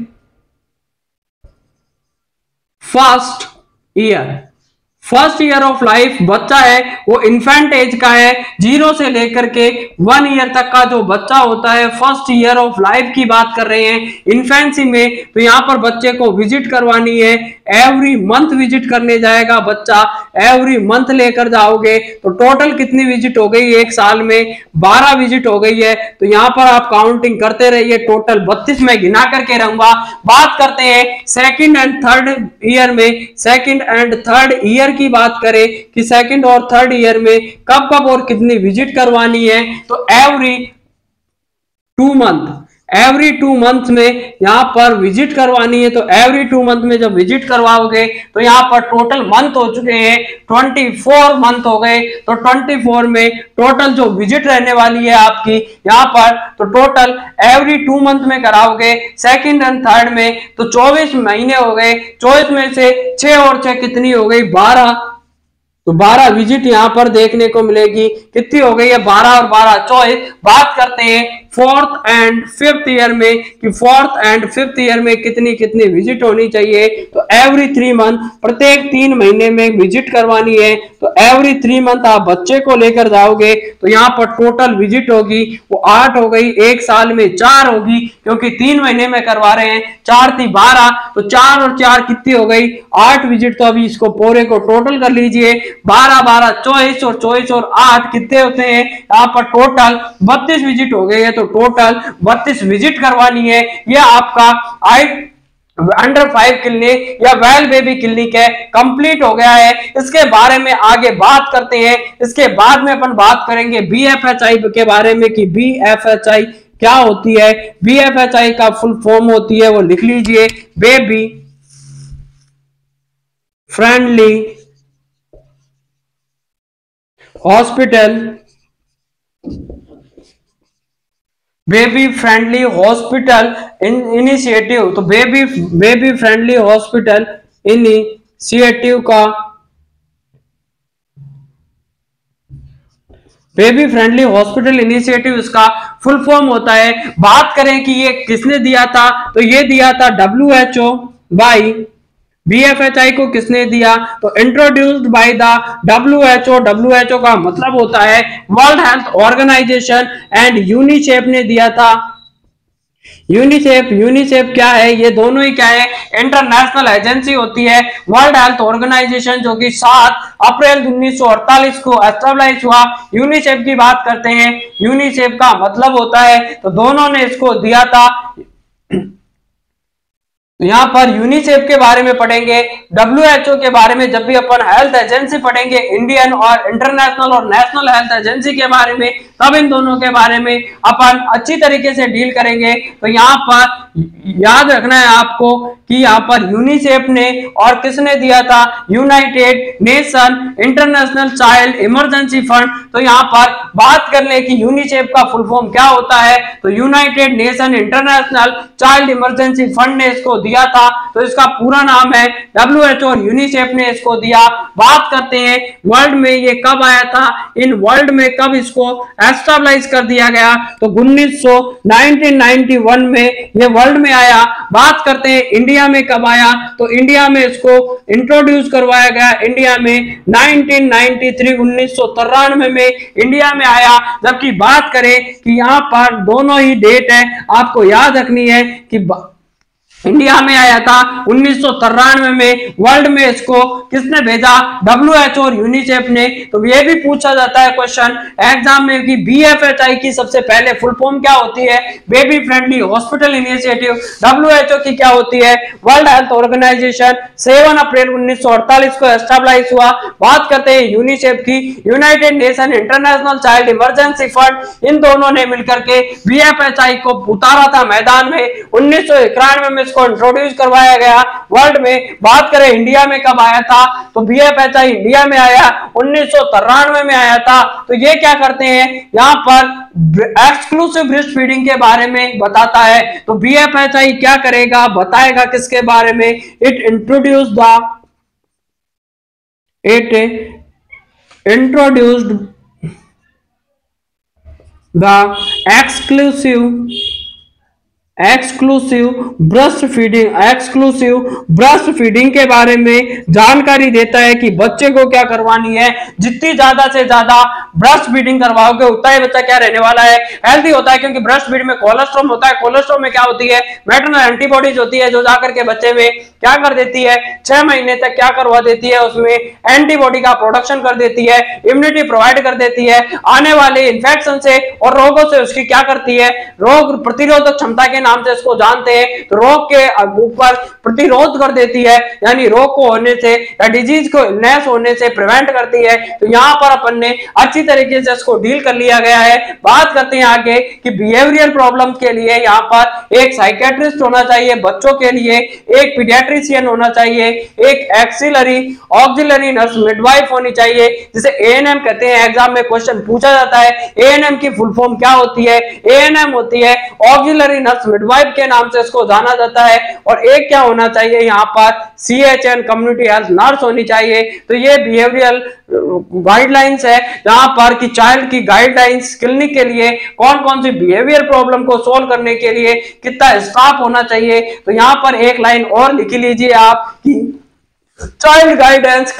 first year of life. बच्चा है वो इन्फेंट एज का है, 0 से लेकर के 1 ईयर तक का जो बच्चा होता है फर्स्ट ईयर ऑफ लाइफ की बात कर रहे हैं इन्फेंसी में। तो यहाँ पर बच्चे को विजिट करवानी है, एवरी मंथ विजिट करने जाएगा बच्चा, एवरी मंथ लेकर जाओगे। तो टोटल कितनी विजिट हो गई एक साल में, 12 विजिट हो गई है। तो यहाँ पर आप काउंटिंग करते रहिए, टोटल 32 में गिना करके रहूंगा। बात करते हैं सेकंड एंड थर्ड ईयर में। सेकंड एंड थर्ड ईयर की बात करें कि सेकंड और थर्ड ईयर में कब कब और कितनी विजिट करवानी है। तो एवरी 2 मंथ में यहां पर विजिट करवानी है। तो एवरी 2 मंथ में जब विजिट करवाओगे तो यहां पर टोटल मंथ हो चुके हैं 24 मंथ हो गए। तो 24 में टोटल जो विजिट रहने वाली है आपकी यहां पर, तो टोटल एवरी 2 मंथ में कराओगे सेकंड एंड थर्ड में तो 24 महीने हो गए। 24 में से 6 और 6 कितनी हो गई, 12। तो 12 विजिट यहां पर देखने को मिलेगी। कितनी हो गई है, 12 और 12 24। बात करते हैं फोर्थ एंड फिफ्थ ईयर में कि फोर्थ एंड फिफ्थ ईयर में कितनी कितनी विजिट होनी चाहिए। तो एवरी 3 मंथ, प्रत्येक 3 महीने में विजिट करवानी है। तो एवरी 3 मंथ आप बच्चे को लेकर जाओगे तो यहाँ पर टोटल विजिट होगी वो 8 हो गई, एक साल में 4 होगी क्योंकि 3 महीने में करवा रहे हैं। 4 थी 12, तो 4 और 4 कितनी हो गई, 8 विजिट। तो अभी इसको पूरे को टोटल कर लीजिए, 12 12 24 और 24 और 8 कितने होते हैं यहाँ पर टोटल 32 विजिट हो गई है। तो टोटल 32 विजिट करवानी है। यह आपका अंडर 5 क्लिनिक या वेल बेबी क्लिनिक है, कंप्लीट हो गया है। इसके बारे में आगे बात करते हैं। इसके बाद में अपन बात करेंगे BFHI के बारे में कि BFHI क्या होती है। BFHI का फुल फॉर्म होती है वो लिख लीजिए, baby friendly hospital, baby friendly hospital initiative. तो बेबी फ्रेंडली हॉस्पिटल इनिशिएटिव का बेबी फ्रेंडली हॉस्पिटल इनिशिएटिव इसका फुल फॉर्म होता है। बात करें कि ये किसने दिया था तो ये दिया था WHO बाई BFHI को किसने दिया तो introduced by the WHO। WHO का मतलब होता है World Health Organization and UNICEF ने दिया था। यूनिसेफ क्या है, ये दोनों ही क्या है, इंटरनेशनल एजेंसी होती है। वर्ल्ड हेल्थ ऑर्गेनाइजेशन जो कि 7 अप्रैल 1948 को एस्टेब्लिश हुआ। यूनिसेफ की बात करते हैं, यूनिसेफ का मतलब होता है, तो दोनों ने इसको दिया था। तो यहाँ पर यूनिसेफ के बारे में पढ़ेंगे, WHO के बारे में जब भी अपन हेल्थ एजेंसी पढ़ेंगे, इंडियन और इंटरनेशनल और नेशनल हेल्थ एजेंसी के बारे में, तब इन दोनों के बारे में अपन अच्छी तरीके से डील करेंगे। तो यहाँ पर याद रखना है आपको कि यहाँ पर यूनिसेफ ने और किसने दिया था, United Nation International child emergency fund. तो यहाँ पर बात कर ले कि यूनिसेफ का फुल फॉर्म क्या होता है, तो United Nation International child emergency fund ने इसको दिया था। तो इसका पूरा नाम है WHO और यूनिसेफ ने इसको दिया। बात करते हैं वर्ल्ड में ये कब आया था, इन वर्ल्ड में कब इसको एस्टेब्लिश कर दिया गया, तो 1991 में ये वर्ल्ड में आया। बात करते हैं इंडिया में कब आया, तो इंडिया में इसको इंट्रोड्यूस करवाया गया इंडिया में 1993 में इंडिया में आया। जबकि बात करें कि यहाँ पर दोनों ही डेट है, आपको याद रखनी है कि इंडिया में आया था 1993 में। वर्ल्ड में इसको किसने भेजा? WHO और यूनिसेफ ने। तो ये भी पूछा जाता है क्वेश्चन एग्जाम में कि BFHI की सबसे पहले फुल फॉर्म क्या होती है? Baby friendly hospital initiative. WHO की क्या होती है? World Health organisation. 7 अप्रैल 1948 को एस्टेब्लिश हुआ। बात करते हैं यूनिसेफ की, United Nation International child emergency fund. इन दोनों ने मिलकर के BFHI को उतारा था मैदान में। 1991 में इसको इंट्रोड्यूस करवाया गया वर्ल्ड में। बात करें इंडिया में कब आया था, तो BFHI इंडिया में आया 1993 में आया था। तो ये क्या करते हैं, यहां पर एक्सक्लूसिव ब्रेस्ट फीडिंग के बारे में बताता है। तो BFHI क्या करेगा, बताएगा किसके बारे में? It introduced the exclusive breast feeding के बारे में जानकारी देता है कि बच्चे को क्या करवानी है। जितनी ज्यादा से ज्यादा ब्रेस्ट फीडिंग करवाओगे उतना ही बच्चा क्या रहने वाला है, हेल्दी होता है। क्योंकि ब्रेस्ट फीड में कोलेस्ट्रॉल होता है। कोलेस्ट्रॉल में क्या होती है? मैटरनल एंटीबॉडीज होती है, जो जाकर के बच्चे में क्या कर देती है, 6 महीने तक क्या करवा देती है, उसमें एंटीबॉडी का प्रोडक्शन कर देती है, इम्यूनिटी प्रोवाइड कर देती है। आने वाले इंफेक्शन से और रोगों से उसकी क्या करती है, रोग प्रतिरोधक क्षमता के नाम से इसको जानते हैं। तो रोग के ऊपर प्रतिरोध कर देती है, यानी रोग को होने से या डिजीज को इलनेस होने से प्रिवेंट करती है। तो यहां पर अपन ने अच्छी तरीके से इसको डील कर लिया गया है। बात करते हैं आगे कि बिहेवियरल प्रॉब्लम के लिए यहां पर एक साइकेट्रिस्ट होना चाहिए, बच्चों के लिए एक पीडियाट्रिशियन होना चाहिए, एक ऑक्सिलरी नर्स मिडवाइफ होनी चाहिए, जिसे ANM कहते हैं। एग्जाम में क्वेश्चन पूछा जाता है ANM की फुल फॉर्म क्या होती है? ANM होती है ऑक्सिलरी नर्स मिडवाइफ के नाम से इसको जाना जाता है। और एक क्या होना चाहिए यहाँ पर? CHN कम्युनिटी हेल्थ नर्स होनी चाहिए। तो ये बिहेवियरल गाइडलाइंस है जहां पर कि चाइल्ड की गाइडलाइंस क्लिनिक के लिए कौन कौन सी बिहेवियर प्रॉब्लम को सोल्व करने के लिए कितना स्टाफ होना चाहिए। तो यहां पर एक लाइन और लिख लीजिए आप कि चाइल्ड गाइडेंस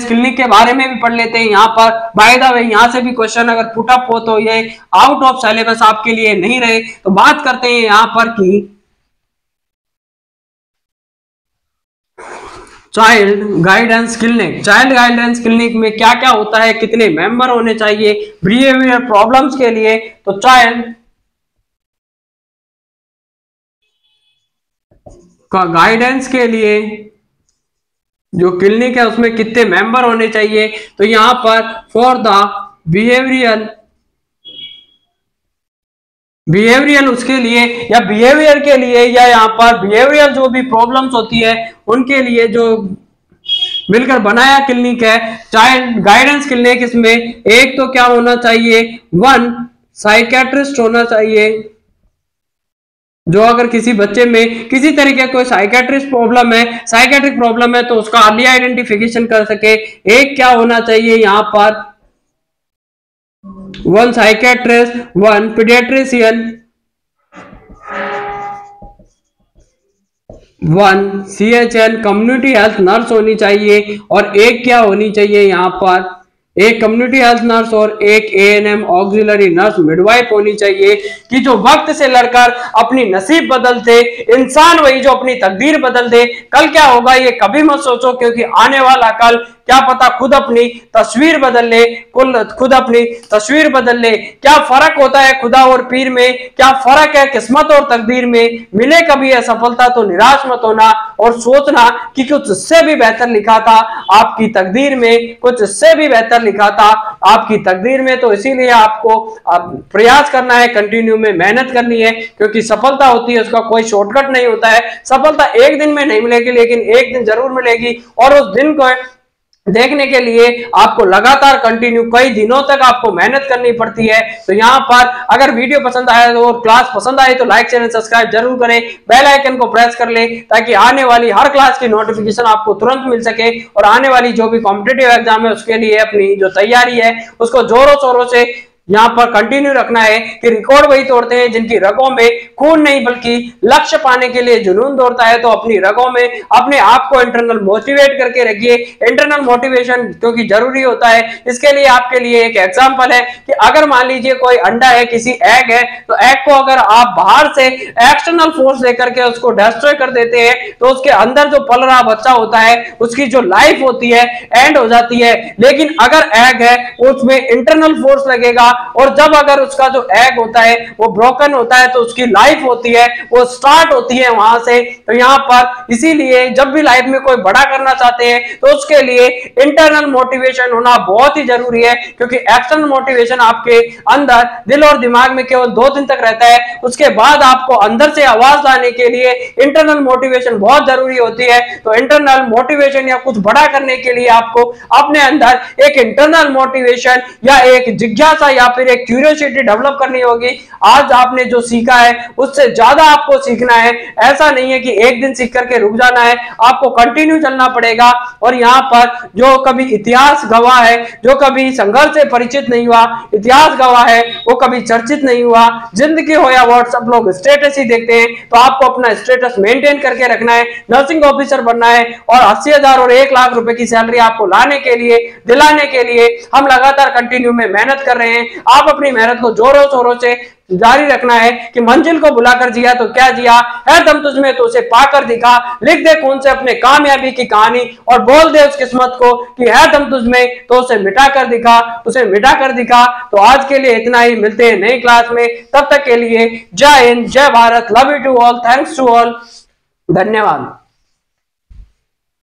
क्लिनिक के बारे में भी पढ़ लेते हैं। यहाँ पर बाय द वे यहाँ से भी क्वेश्चन अगर पुटअप हो तो ये आउट ऑफ सिलेबस आपके लिए नहीं रहे। तो बात करते हैं यहाँ पर कि चाइल्ड गाइडेंस क्लिनिक में क्या क्या होता है, कितने मेंबर होने चाहिए बिहेवियर प्रॉब्लम्स के लिए। तो चाइल्ड का गाइडेंस के लिए जो क्लिनिक है उसमें कितने मेंबर होने चाहिए। तो यहां पर फॉर द बिहेवियरल उसके लिए या बिहेवियर के लिए, या यहाँ पर बिहेवियर जो भी प्रॉब्लम्स होती है उनके लिए जो मिलकर बनाया क्लिनिक है चाइल्ड गाइडेंस क्लिनिक। इसमें एक तो क्या होना चाहिए, 1 साइकेट्रिस्ट होना चाहिए, जो अगर किसी बच्चे में किसी तरीके कोई साइकेट्रिक प्रॉब्लम है तो उसका अर्ली आइडेंटिफिकेशन कर सके। एक क्या होना चाहिए यहाँ पर, 1 psychiatrist, 1 paediatrician, 1 CHN community health nurse होनी चाहिए। और एक क्या होनी चाहिए यहाँ पर, एक कम्युनिटी हेल्थ नर्स और एक ANM ऑक्सिलरी नर्स मिडवाइफ होनी चाहिए। कि जो वक्त से लड़कर अपनी नसीब बदल दे, इंसान वही जो अपनी तकदीर बदल दे। कल क्या होगा ये कभी मत सोचो, क्योंकि आने वाला कल क्या पता खुद अपनी तस्वीर बदल ले। क्या फर्क होता है खुदा और पीर में, क्या फर्क है किस्मत और तकदीर में। मिले कभी है सफलता तो निराश मत होना और सोचना कि कुछ इससे भी बेहतर लिखा था आपकी तकदीर में, कुछ इससे भी बेहतर लिखा था आपकी तकदीर में। तो इसीलिए आपको प्रयास करना है, कंटिन्यू में मेहनत करनी है, क्योंकि सफलता होती है उसका कोई शॉर्टकट नहीं होता है। सफलता एक दिन में नहीं मिलेगी, लेकिन एक दिन जरूर मिलेगी। और उस दिन को देखने के लिए आपको लगातार कंटिन्यू कई दिनों तक आपको मेहनत करनी पड़ती है। तो यहाँ पर अगर वीडियो पसंद आया और क्लास पसंद आई तो लाइक चैनल सब्सक्राइब जरूर करें, बेल आइकन को प्रेस कर ले, ताकि आने वाली हर क्लास की नोटिफिकेशन आपको तुरंत मिल सके। और आने वाली जो भी कॉम्पिटिटिव एग्जाम है उसके लिए अपनी जो तैयारी है उसको जोरों शोरों से यहाँ पर कंटिन्यू रखना है कि रिकॉर्ड वही तोड़ते हैं जिनकी रगों में खून नहीं बल्कि लक्ष्य पाने के लिए जुनून दौड़ता है। तो अपनी रगों में अपने आप को इंटरनल मोटिवेट करके रखिए। इंटरनल मोटिवेशन क्योंकि जरूरी होता है। इसके लिए आपके लिए एक एग्जांपल है कि अगर मान लीजिए कोई अंडा है, किसी एग है, तो एग को अगर आप बाहर से एक्सटर्नल फोर्स लेकर के उसको डिस्ट्रॉय कर देते हैं तो उसके अंदर जो पल रहा बच्चा होता है उसकी जो लाइफ होती है एंड हो जाती है। लेकिन अगर एग है उसमें इंटरनल फोर्स लगेगा और जब अगर उसका जो एग होता है वो ब्रोकन होता है तो उसकी लाइफ होती है वो स्टार्ट होती है वहां से। तो यहाँ पर इसीलिए जब भी लाइफ में कोई बड़ा करना चाहते हैं तो उसके लिए इंटरनल मोटिवेशन होना बहुत ही जरूरी है, क्योंकि एक्सटर्नल मोटिवेशन आपके अंदर दिल और दिमाग में केवल 2 दिन तक रहता है। उसके बाद आपको अंदर से आवाज लाने के लिए इंटरनल मोटिवेशन बहुत जरूरी होती है। तो इंटरनल मोटिवेशन या कुछ बड़ा करने के लिए आपको अपने अंदर एक इंटरनल मोटिवेशन या एक जिज्ञासा या फिर एक क्यूरियोसिटी डेवलप करनी होगी। आज आपने जो सीखा है उससे ज्यादा आपको सीखना है। ऐसा नहीं है कि एक दिन सीख करके रुक जाना है, आपको कंटिन्यू चलना पड़ेगा। और यहाँ पर जो कभी इतिहास गवाह है, जो कभी संघर्ष से परिचित नहीं हुआ, इतिहास गवाह है, वो कभी चर्चित नहीं हुआ। जिंदगी हो या व्हाट्सएप लोग स्टेटस ही देखते हैं, तो आपको अपना स्टेटस मेंटेन करके रखना है, नर्सिंग ऑफिसर बनना है और 80,000 और 1 लाख रुपए की सैलरी आपको लाने के लिए, दिलाने के लिए हम लगातार कंटिन्यू में मेहनत कर रहे हैं। आप अपनी मेहनत को जोरों शोरों से जारी रखना है कि मंजिल को बुलाकर जिया तो क्या जिया, है दम तुझमें तो उसे पाकर दिखा। लिख दे खून से अपने कामयाबी की कहानी और बोल दे उस किस्मत को कि है दम तुझमें तो उसे मिटा कर दिखा, उसे मिटा कर दिखा। तो आज के लिए इतना ही, मिलते हैं नई क्लास में। तब तक के लिए जय हिंद, जय Bharat, love you to all, thanks to all, धन्यवाद।